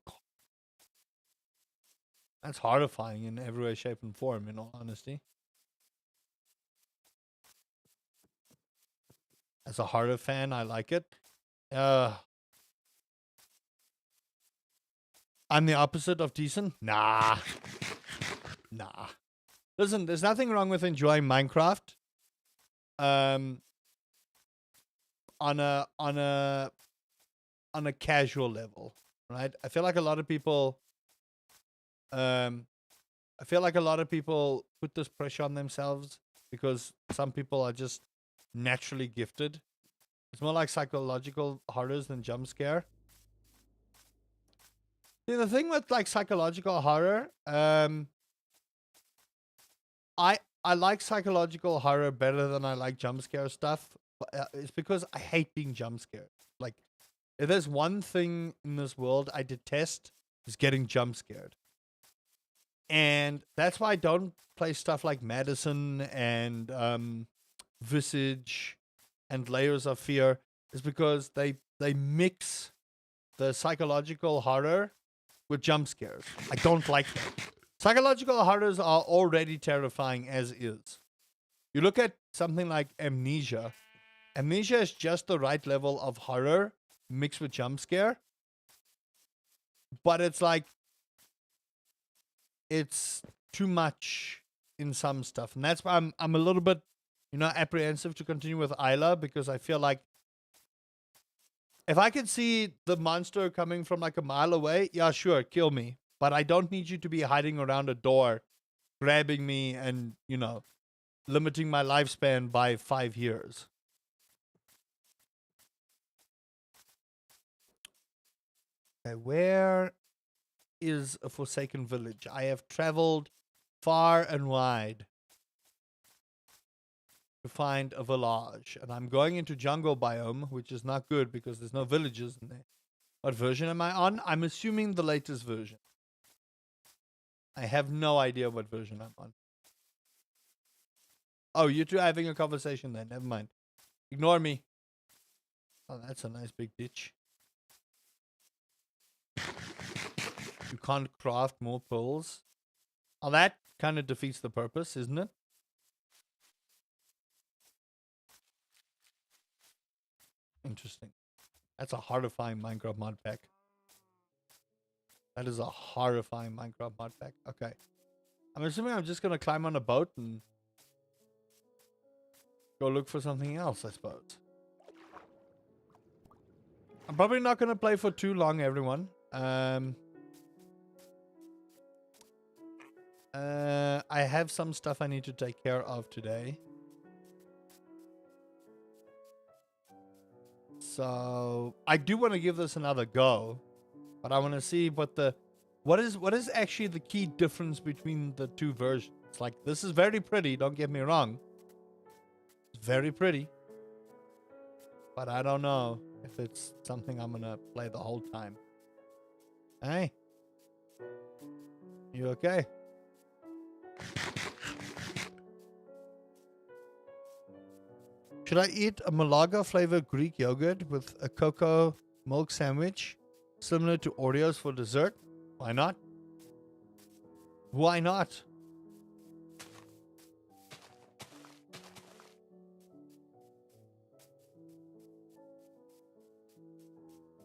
that's horrifying in every way, shape, and form, in all honesty. As a horror fan, I like it. I'm the opposite of decent? Nah. Nah. Listen, there's nothing wrong with enjoying Minecraft. On a casual level, right? I feel like a lot of people put this pressure on themselves because some people are just naturally gifted. It's more like psychological horrors than jump scare. See, the thing with like psychological horror, I like psychological horror better than I like jump scare stuff. It's because I hate being jump scared. Like, if there's one thing in this world I detest, is getting jump scared. And that's why I don't play stuff like Madison and Visage and Layers of Fear, is because they mix the psychological horror with jump scares. I don't like that. Psychological horrors are already terrifying as is. You look at something like Amnesia. Amnesia is just the right level of horror mixed with jump scare. But it's like, it's too much in some stuff. And that's why I'm a little bit, apprehensive to continue with Isla, because I feel like if I could see the monster coming from like a mile away, yeah, sure, kill me. But I don't need you to be hiding around a door, grabbing me and, limiting my lifespan by 5 years. Okay, where is a forsaken village? I have traveled far and wide to find a village, and I'm going into jungle biome, which is not good because there's no villages in there. What version am I on? I'm assuming the latest version. I have no idea what version I'm on. Oh, you two are having a conversation then. Never mind. Ignore me. Oh, that's a nice big ditch. You can't craft more pearls. Oh, that kind of defeats the purpose, isn't it? Interesting. That's a horrifying Minecraft mod pack. That is a horrifying Minecraft mod pack. Okay. I'm assuming I'm just going to climb on a boat and go look for something else, I suppose. I'm probably not going to play for too long, everyone. I have some stuff I need to take care of today. So I do want to give this another go, but I want to see what is actually the key difference between the two versions. Like, this is very pretty, don't get me wrong. It's very pretty. But I don't know if it's something I'm gonna play the whole time. Hey. You okay? Should I eat a Malaga flavored Greek yogurt with a cocoa milk sandwich similar to Oreos for dessert? Why not? Why not?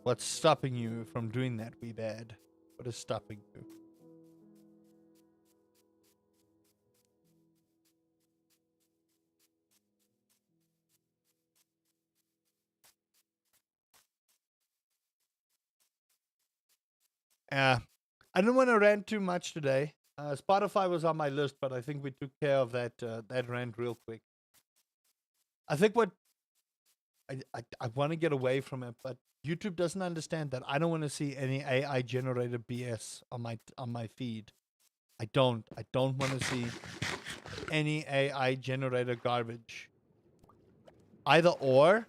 What's stopping you from doing that, wee dad? What is stopping you? I don't want to rant too much today. Spotify was on my list, but I think we took care of that that rant real quick. I think what I want to get away from it, but YouTube doesn't understand that I don't want to see any AI generated BS on my feed. I don't want to see any AI generated garbage. Either or.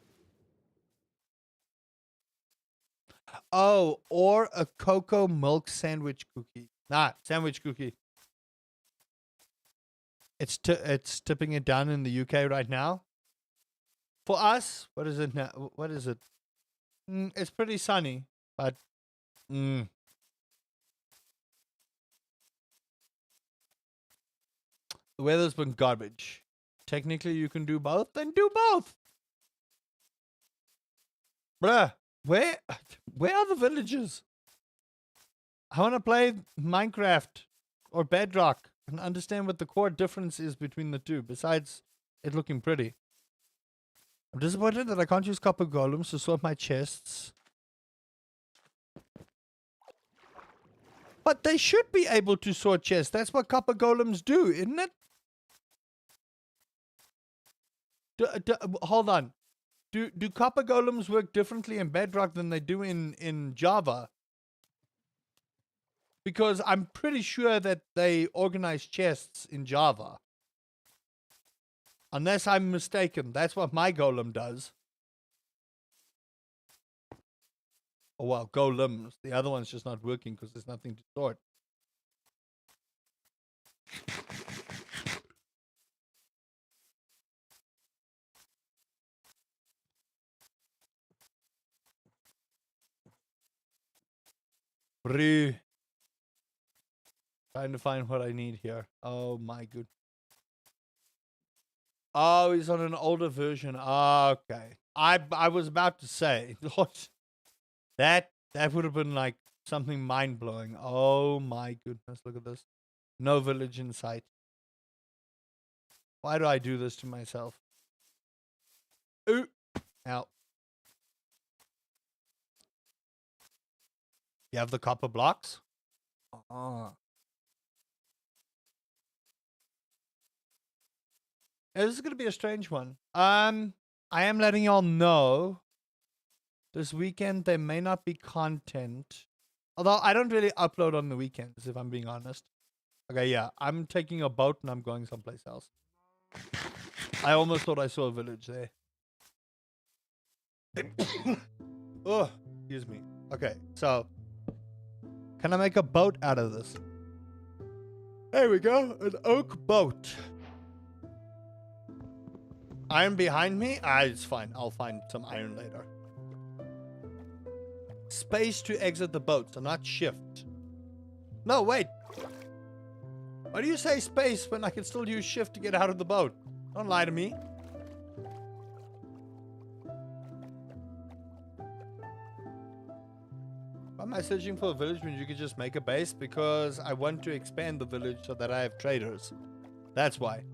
Oh, or a cocoa milk sandwich cookie. Nah, sandwich cookie. It's tipping it down in the UK right now. For us, what is it now? What is it? It's pretty sunny, but the weather's been garbage. Technically, you can do both, then do both. Bruh, where are the villages? I want to play Minecraft or Bedrock and understand what the core difference is between the two, besides it looking pretty. I'm disappointed that I can't use copper golems to sort my chests. But they should be able to sort chests. That's what copper golems do, isn't it? Hold on. Do copper golems work differently in Bedrock than they do in Java? Because I'm pretty sure that they organize chests in Java. Unless I'm mistaken, that's what my golem does. Oh, well, golems. The other one's just not working because there's nothing to sort. Trying to find what I need here. Oh my goodness. Oh, he's on an older version. Okay. I was about to say, that would have been like something mind blowing. Oh my goodness, look at this. No village in sight. Why do I do this to myself? Ooh. Ow. You have the copper blocks? Oh. This is going to be a strange one. I am letting y'all know this weekend there may not be content. Although I don't really upload on the weekends, if I'm being honest. Okay, yeah. I'm taking a boat and I'm going someplace else. I almost thought I saw a village there. Oh, excuse me. Okay, so can I make a boat out of this? There we go. An oak boat. Iron behind me? It's fine. I'll find some iron later. Space to exit the boat, so not shift. No, wait. Why do you say space when I can still use shift to get out of the boat? Don't lie to me. Why am I searching for a village when you could just make a base? Because I want to expand the village so that I have traders. That's why.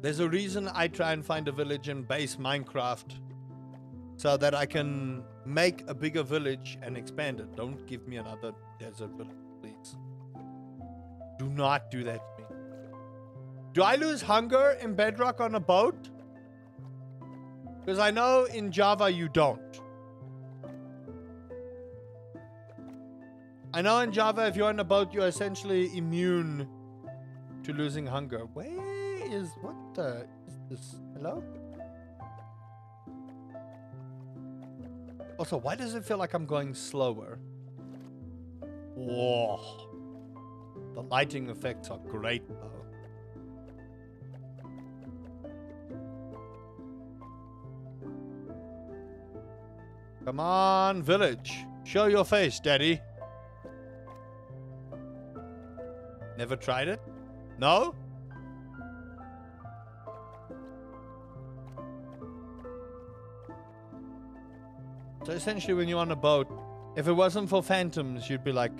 There's a reason I try and find a village in base Minecraft so that I can make a bigger village and expand it. Don't give me another desert village, please. Do not do that to me. Do I lose hunger in Bedrock on a boat? Because I know in Java you don't. I know in Java if you're on a boat you're essentially immune to losing hunger. Where is what the is this? Hello? Also, why does it feel like I'm going slower? Whoa. The lighting effects are great though. Come on, village. Show your face, daddy. Never tried it? No? So essentially when you're on a boat, if it wasn't for phantoms, you'd be like,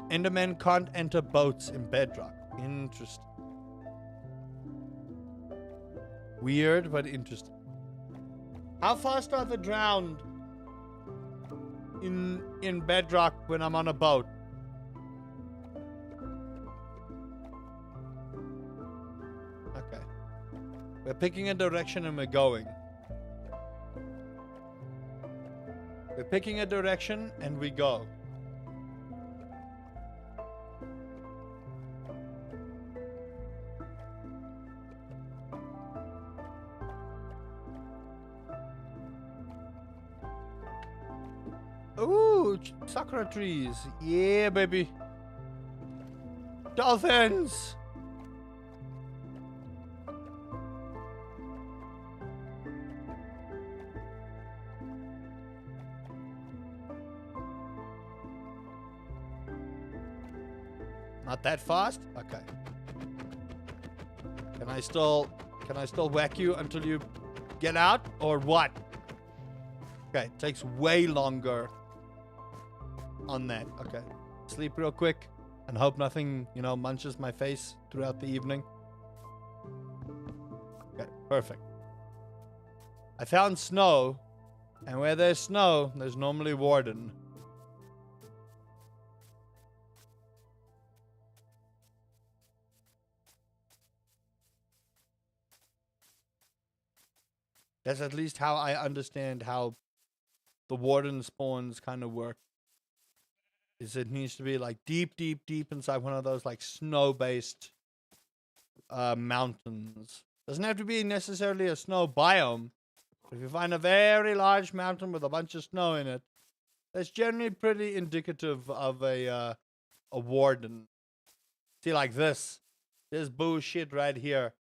Endermen can't enter boats in Bedrock. Interesting. Weird, but interesting. How fast are the drowned? in Bedrock when I'm on a boat. Okay. We're picking a direction and we're going. We're picking a direction and we go. Ooh, sakura trees. Yeah, baby. Dolphins. Not that fast? Okay. Can I still whack you until you get out or what? Okay, it takes way longer on that. Okay. Sleep real quick and hope nothing, munches my face throughout the evening. Okay, perfect. I found snow, and where there's snow, there's normally warden. That's at least how I understand how the warden spawns kind of work. Is it needs to be like deep inside one of those like snow-based mountains. Doesn't have to be necessarily a snow biome. If you find a very large mountain with a bunch of snow in it, that's generally pretty indicative of a warden. See, like this bullshit right here.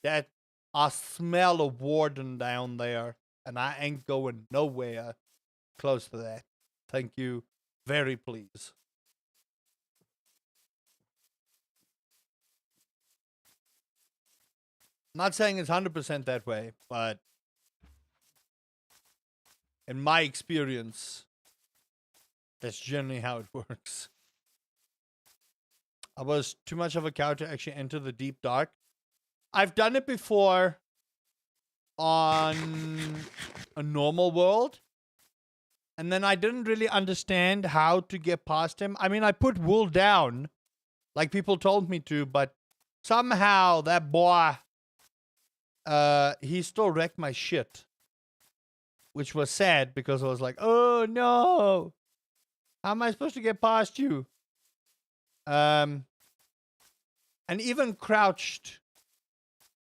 That I smell a warden down there, and I ain't going nowhere close to that. Thank you. Very please. I'm not saying it's 100% that way, but in my experience, that's generally how it works. I was too much of a coward to actually enter the deep dark. I've done it before on a normal world. And then I didn't really understand how to get past him. I mean, I put wool down, like people told me to, but somehow that boy, he still wrecked my shit. Which was sad because I was like, oh no, how am I supposed to get past you? And even crouched,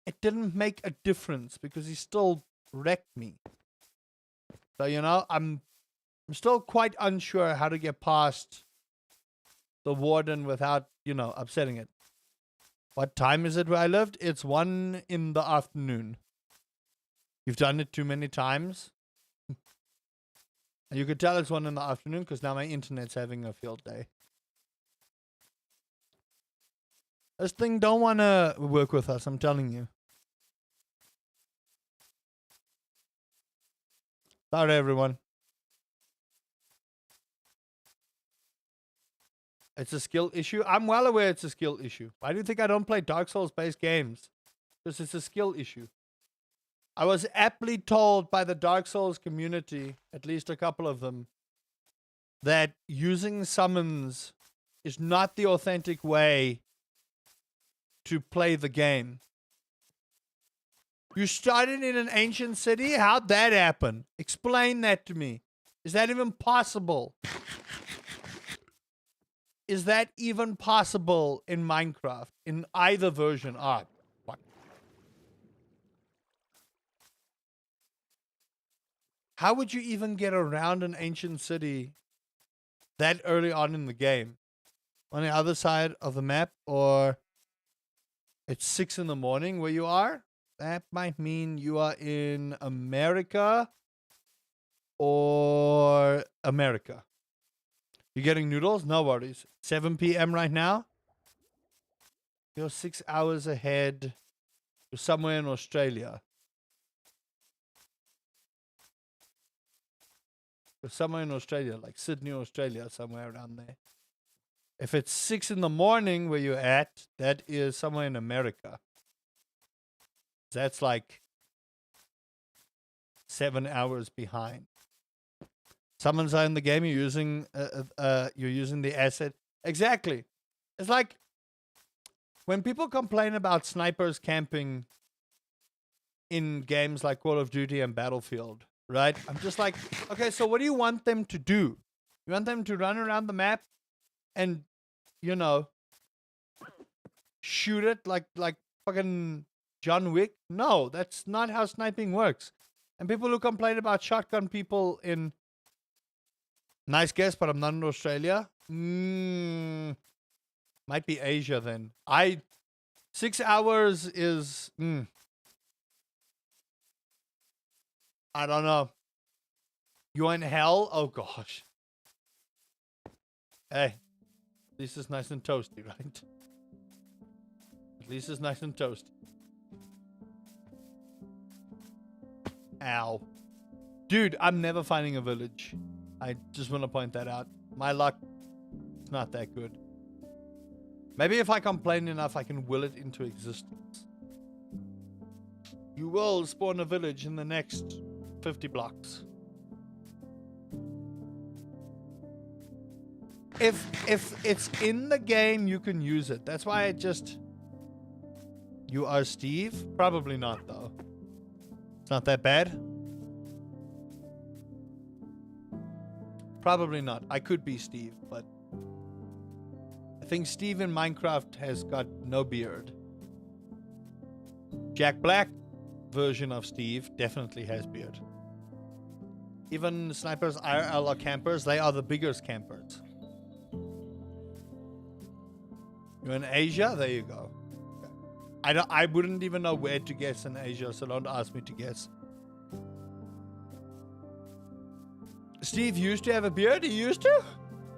it didn't make a difference because he still wrecked me. So, I'm still quite unsure how to get past the warden without, upsetting it. What time is it where I lived? It's 1 in the afternoon. You've done it too many times. And you could tell it's 1 in the afternoon because now my internet's having a field day. This thing don't want to work with us, I'm telling you. Sorry, everyone. It's a skill issue. I'm well aware it's a skill issue. Why do you think I don't play Dark Souls-based games? Because it's a skill issue. I was aptly told by the Dark Souls community, at least a couple of them, that using summons is not the authentic way to play the game. You started in an ancient city? How'd that happen? Explain that to me. Is that even possible? Is that even possible in Minecraft? In either version? Ah, fuck. How would you even get around an ancient city that early on in the game? On the other side of the map? Or it's 6 in the morning where you are? That might mean you are in America or America. You getting noodles? No worries. 7 p.m. right now. You're 6 hours ahead. You're somewhere in Australia. You're somewhere in Australia, like Sydney, Australia, somewhere around there. If it's 6 in the morning where you're at, that is somewhere in America. That's like 7 hours behind. Someone's in the game. You're using the asset. Exactly. It's like when people complain about snipers camping in games like Call of Duty and Battlefield, right? I'm just like, okay, so what do you want them to do? You want them to run around the map and, you know, shoot it like fucking John Wick? No, that's not how sniping works. And people who complain about shotgun people in, nice guess, but I'm not in Australia. Might be Asia then. 6 hours is I don't know. You're in hell? Oh gosh. Hey, at least it's nice and toasty, right? At least it's nice and toasty. Ow. Dude, I'm never finding a village. I just want to point that out. My luck is not that good. Maybe if I complain enough, I can will it into existence. You will spawn a village in the next 50 blocks. If it's in the game, you can use it. That's why I just... You are Steve? Probably not, though. It's not that bad. Probably not. I could be Steve, but... I think Steve in Minecraft has got no beard. Jack Black version of Steve definitely has beard. Even snipers IRL are campers. They are the biggest campers. You're in Asia? There you go. I wouldn't even know where to guess in Asia, so don't ask me to guess. Steve used to have a beard? He used to?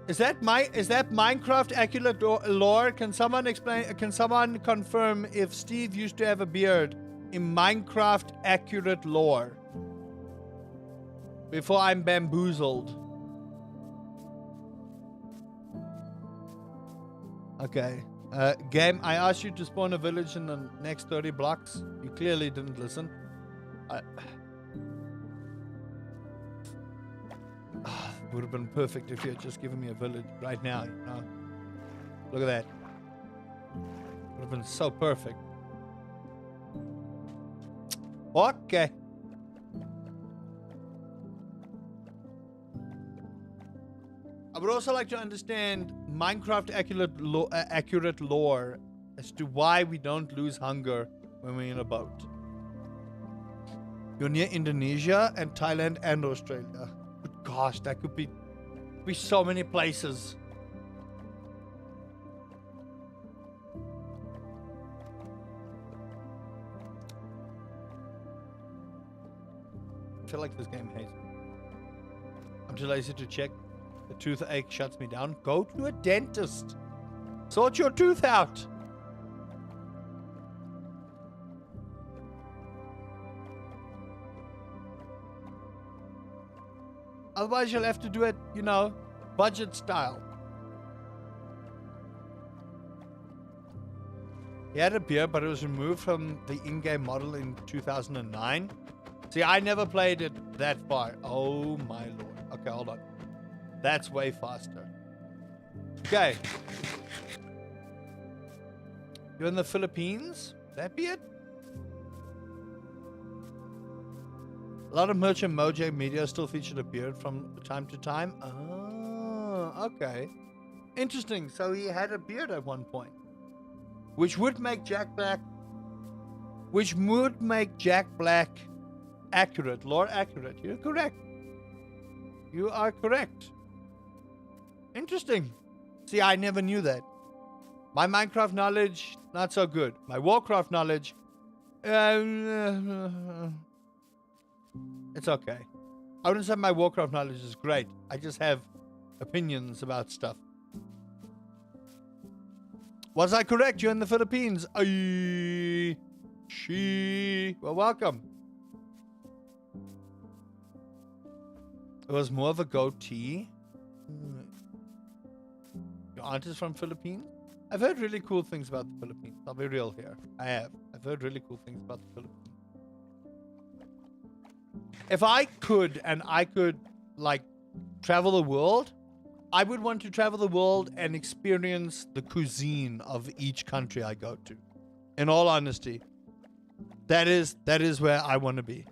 Is that Minecraft accurate lore? Can someone explain? Can someone confirm if Steve used to have a beard in Minecraft accurate lore? Before I'm bamboozled. Okay. Game, I asked you to spawn a village in the next 30 blocks. You clearly didn't listen. Would have been perfect if you had just given me a village right now, you know? Look at that. Would have been so perfect. Okay. I would also like to understand Minecraft accurate lore as to why we don't lose hunger when we're in a boat. You're near Indonesia and Thailand and Australia. Good gosh, that could be so many places. I feel like this game hates me. I'm too lazy to check. The toothache shuts me down. Go to a dentist. Sort your tooth out. Otherwise, you'll have to do it, you know, budget style. He had a beard, but it was removed from the in-game model in 2009. See, I never played it that far. Oh, my lord. Okay, hold on. That's way faster. Okay. You're in the Philippines? That be it? A lot of Merchant Mojang media still featured a beard from time to time. Oh, okay. Interesting. So he had a beard at one point. Which would make Jack Black accurate. Lore accurate. You're correct. You are correct. Interesting. See, I never knew that. My Minecraft knowledge, not so good. My Warcraft knowledge, it's okay. I wouldn't say my Warcraft knowledge is great. I just have opinions about stuff. Was I correct? You're in the Philippines. Well, welcome. It was more of a goatee. Your aunt is from Philippines? I've heard really cool things about the Philippines. I'll be real here. I've heard really cool things about the Philippines. If I could, like, travel the world, I would want to travel the world and experience the cuisine of each country I go to. In all honesty, that is where I want to be.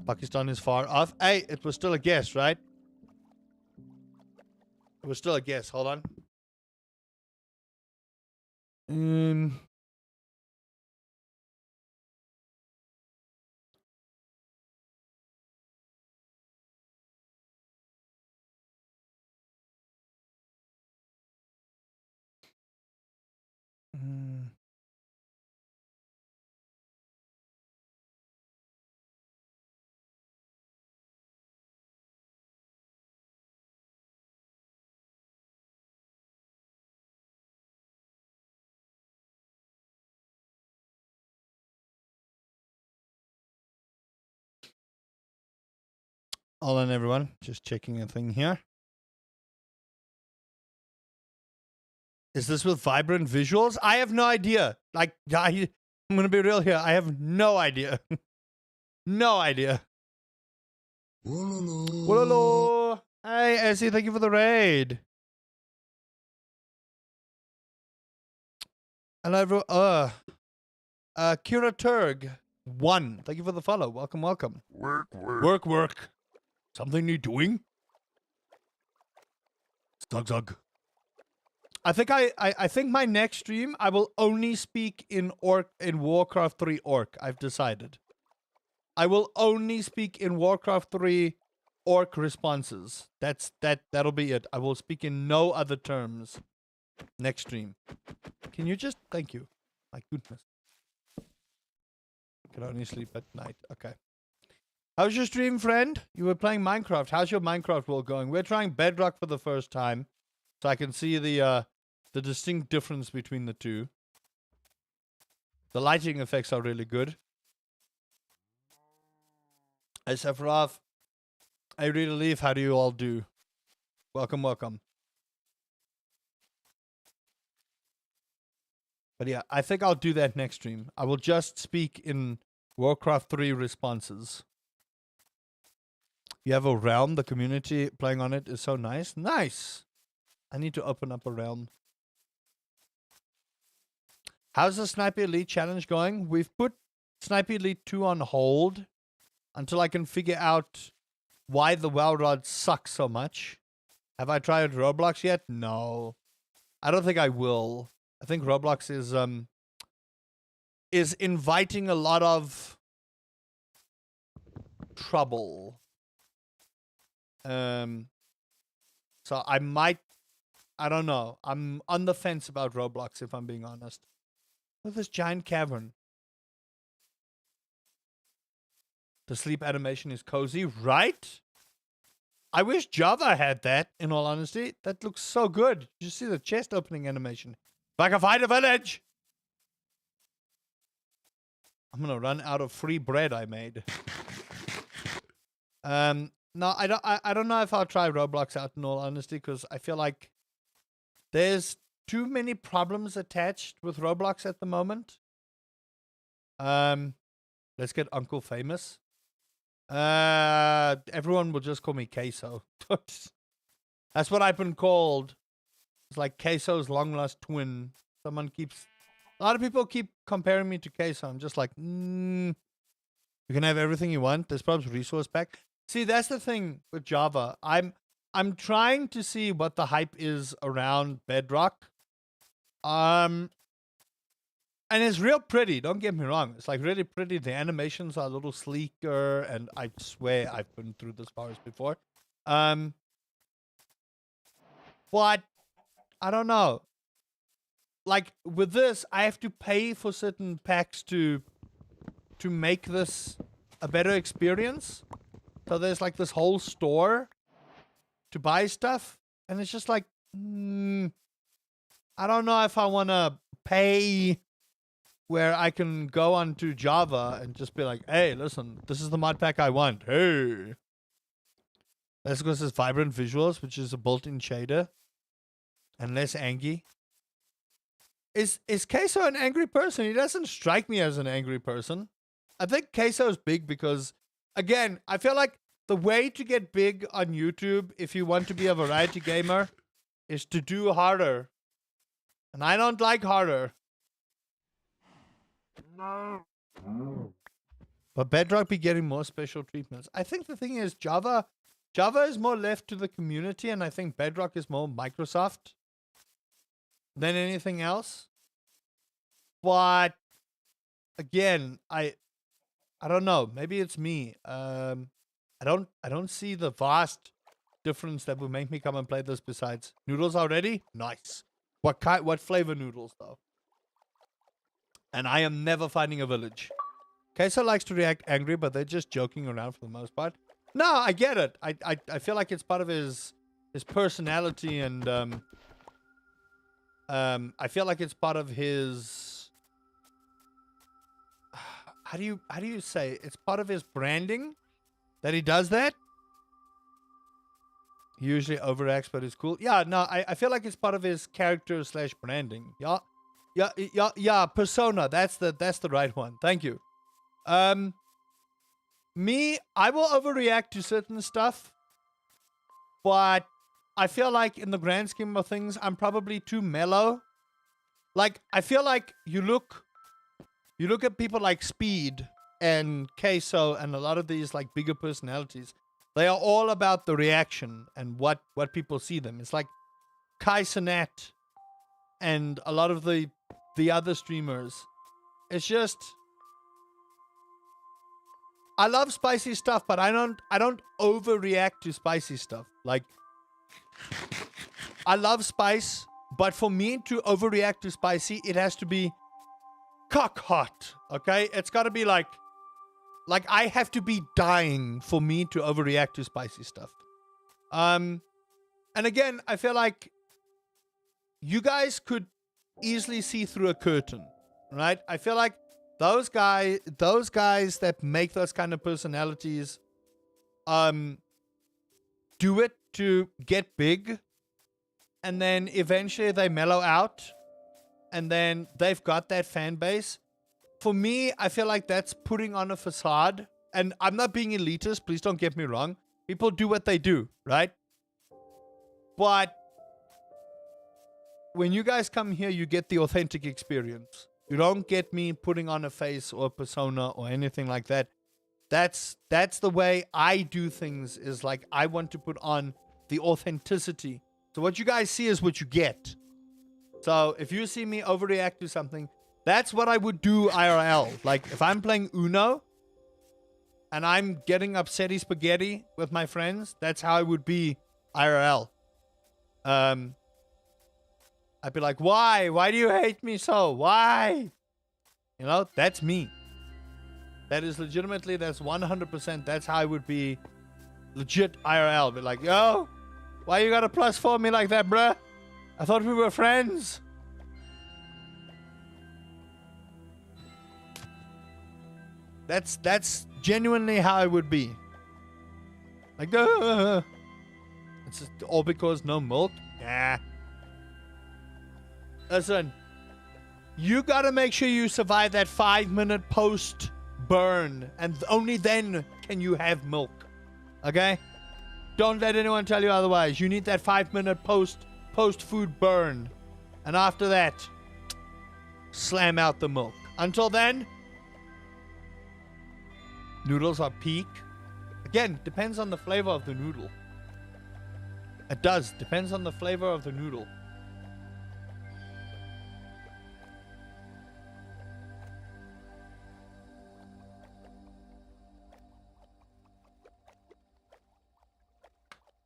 Pakistan is far off. Hey, it was still a guess, right? It was still a guess. Hold on. Hold on, everyone. Just checking a thing here. Is this with vibrant visuals? I have no idea. Like, I'm going to be real here. I have no idea. No idea. Wololo. Hey, Essie, thank you for the raid. Hello, everyone. Kira Turg, 1. Thank you for the follow. Welcome, welcome. Work. Something new doing? Zug. I think my next stream I will only speak in Warcraft 3 Orc. I've decided. I will only speak in Warcraft 3 Orc responses. That'll be it. I will speak in no other terms next stream. Can you just thank you? My goodness. I can only sleep at night. Okay. How's your stream, friend? You were playing Minecraft. How's your Minecraft world going? We're trying Bedrock for the first time, so I can see the distinct difference between the two. The lighting effects are really good. Hey, Sephiroth. Hey, Rita Leaf, how do you all do? Welcome. But yeah, I think I'll do that next stream. I will just speak in Warcraft 3 responses. You have a realm, the community playing on it is so nice. Nice! I need to open up a realm. How's the Sniper Elite challenge going? We've put Sniper Elite 2 on hold until I can figure out why the WoW rod sucks so much. Have I tried Roblox yet? No. I don't think I will. I think Roblox is inviting a lot of trouble. So I don't know. I'm on the fence about Roblox, if I'm being honest. Look at this giant cavern. The sleep animation is cozy, right? I wish Java had that, in all honesty. That looks so good. Did you see the chest opening animation? If I can find a village! I'm gonna run out of free bread I made. No, I don't know if I'll try Roblox out, in all honesty, because I feel like there's too many problems attached with Roblox at the moment. Let's get Uncle Famous. Everyone will just call me Queso. That's what I've been called. It's like Queso's long lost twin. A lot of people keep comparing me to Queso. I'm just like, you can have everything you want. There's probably resource pack. See, that's the thing with Java. I'm trying to see what the hype is around Bedrock. And it's real pretty, don't get me wrong. It's like really pretty. The animations are a little sleeker, and I swear I've been through this forest before. But I don't know. Like with this, I have to pay for certain packs to make this a better experience. So there's like this whole store to buy stuff, and it's just like, I don't know if I want to pay where I can go onto Java and just be like, hey, listen, this is the mod pack I want. Hey. Let's go to vibrant visuals, which is a built-in shader. And less angry. Is Queso an angry person? He doesn't strike me as an angry person. I think Queso is big because, again, I feel like the way to get big on YouTube, if you want to be a variety gamer, is to do harder. And I don't like harder. But Bedrock be getting more special treatments. I think the thing is Java is more left to the community, and I think Bedrock is more Microsoft than anything else. But again, I don't know. Maybe it's me. I don't see the vast difference that would make me come and play this. Besides noodles already, nice. What flavor noodles though? And I am never finding a village. Queso likes to react angry, but they're just joking around for the most part. No, I get it. I feel like it's part of his personality, and I feel like it's part of his how do you say, it's part of his branding that he does that. He usually overacts, but it's cool. Yeah, no, I feel like it's part of his character / branding. Yeah, persona. That's the right one. Thank you. Me, I will overreact to certain stuff, but I feel like in the grand scheme of things, I'm probably too mellow. Like, I feel like you look at people like Speed and Queso and a lot of these like bigger personalities. They are all about the reaction and what people see them. It's like Kai Cenat and a lot of the other streamers. It's just, I love spicy stuff, but I don't overreact to spicy stuff. Like, I love spice, but for me to overreact to spicy, it has to be cock hot. Okay? It's got to be like I have to be dying for me to overreact to spicy stuff. And again, I feel like you guys could easily see through a curtain, right? I feel like those guys that make those kind of personalities, do it to get big, and then eventually they mellow out, and then they've got that fan base. For me, I feel like that's putting on a facade. And I'm not being elitist, please don't get me wrong. People do what they do, right? But when you guys come here, you get the authentic experience. You don't get me putting on a face or a persona or anything like that. That's the way I do things, is like I want to put on the authenticity. So what you guys see is what you get. So if you see me overreact to something, that's what I would do IRL. Like, if I'm playing Uno and I'm getting upsetty spaghetti with my friends, that's how I would be IRL. I'd be like, why? Why do you hate me so? Why? You know, that's me. That is legitimately, that's 100%. That's how I would be legit IRL. Be like, yo, why you got a plus for me like that, bruh? I thought we were friends. That's genuinely how I would be. Like, it's just all because no milk? Yeah. Listen, you gotta make sure you survive that 5-minute post burn, and only then can you have milk. Okay? Don't let anyone tell you otherwise. You need that 5-minute post food burn. And after that, slam out the milk. Until then, noodles are peak. Again, depends on the flavor of the noodle. It does. Depends on the flavor of the noodle.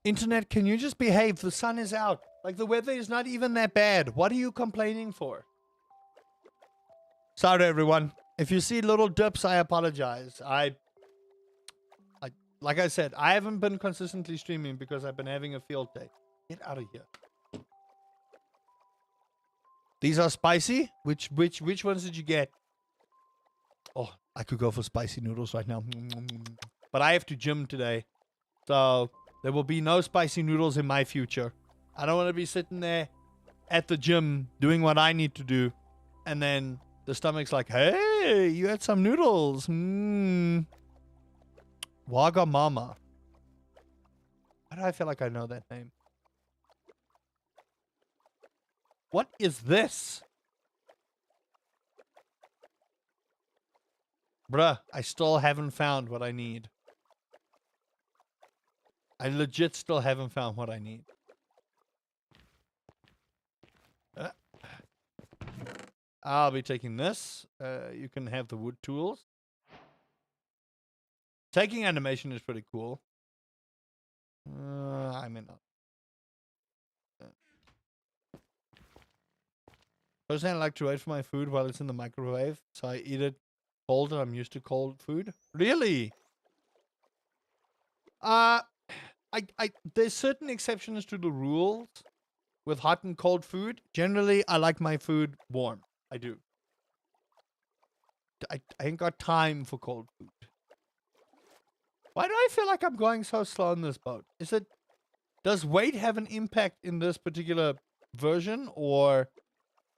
Internet, can you just behave? The sun is out. Like, the weather is not even that bad. What are you complaining for? Sorry, everyone. If you see little dips, I apologize. Like I said, I haven't been consistently streaming because I've been having a field day. Get out of here. These are spicy? Which ones did you get? Oh, I could go for spicy noodles right now. But I have to gym today. So there will be no spicy noodles in my future. I don't want to be sitting there at the gym doing what I need to do. And then the stomach's like, hey, you had some noodles. Wagamama. Why do I feel like I know that name? What is this? Bruh, I still haven't found what I need. I legit still haven't found what I need. I'll be taking this. You can have the wood tools. Taking animation is pretty cool. I may not. Personally, I like to wait for my food while it's in the microwave, so I eat it cold, and I'm used to cold food. Really? There's certain exceptions to the rules with hot and cold food. Generally, I like my food warm. I do. I ain't got time for cold food. Why do I feel like I'm going so slow on this boat? Does weight have an impact in this particular version, or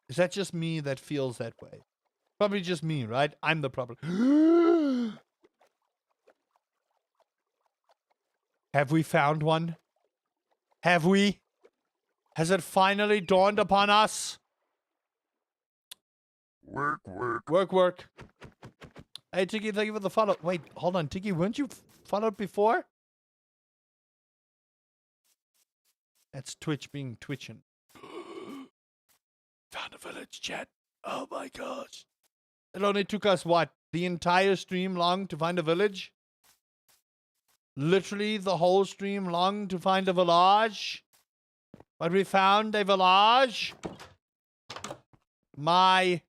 is that just me that feels that way? Probably just me, right? I'm the problem. Have we found one? Have we? Has it finally dawned upon us? Work. Hey, Tiki, thank you for the follow. Wait, hold on. Tiki, weren't you followed before? That's Twitch being twitching. Found a village, chat. Oh my gosh. It only took us, what, the entire stream long to find a village? Literally the whole stream long to find a village? But we found a village? My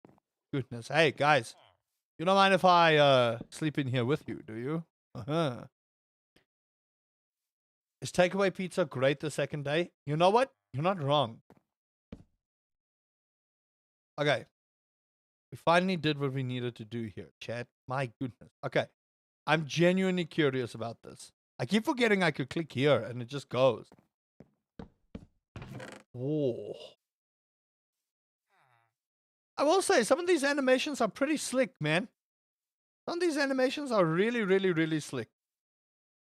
goodness. Hey, guys. You don't mind if I sleep in here with you, do you? Uh-huh. Is takeaway pizza great the second day? You know what? You're not wrong. Okay. We finally did what we needed to do here, chat. My goodness. Okay. I'm genuinely curious about this. I keep forgetting I could click here and it just goes. Oh. I will say, some of these animations are pretty slick, man. Some of these animations are really, really, really slick.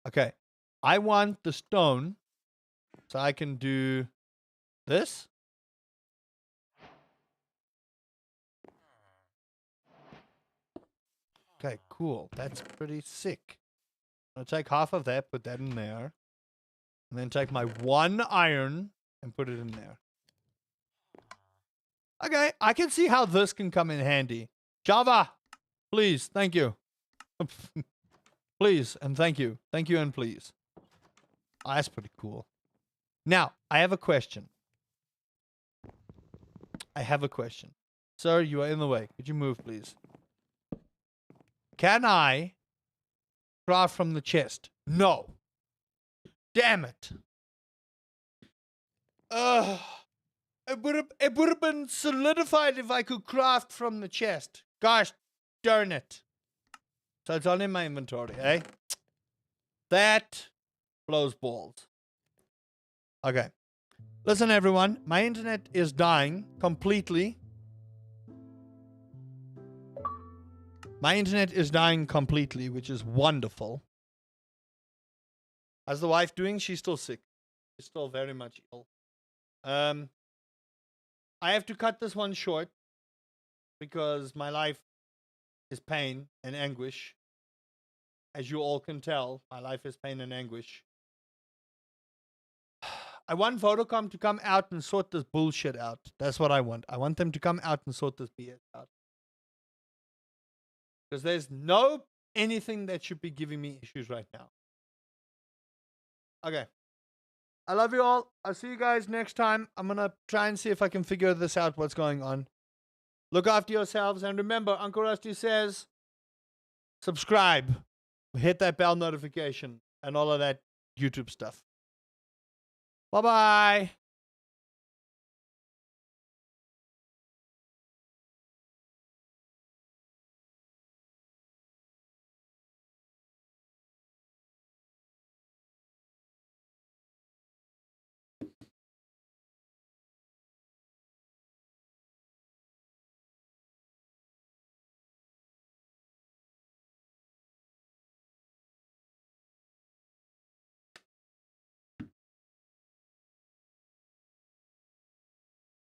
Okay. I want the stone so I can do this. Okay, cool. That's pretty sick. I'll take half of that, put that in there. And then take my one iron and put it in there. Okay, I can see how this can come in handy. Java, please, thank you. Please and thank you. Thank you and please. Oh, that's pretty cool. Now, I have a question. Sir, you are in the way. Could you move, please? Can I craft from the chest? No. Damn it. It would have been solidified if I could craft from the chest. Gosh darn it. So it's only in my inventory, eh? That blows balls. Okay. Listen, everyone. My internet is dying completely. My internet is dying completely, which is wonderful. How's the wife doing? She's still sick. She's still very much ill. I have to cut this one short because my life is pain and anguish. As you all can tell, my life is pain and anguish. I want Vodacom to come out and sort this bullshit out. That's what I want. I want them to come out and sort this BS out. Because there's no anything that should be giving me issues right now. Okay. I love you all. I'll see you guys next time. I'm going to try and see if I can figure this out, what's going on. Look after yourselves. And remember, Uncle Rusty says, subscribe. Hit that bell notification and all of that YouTube stuff. Bye-bye.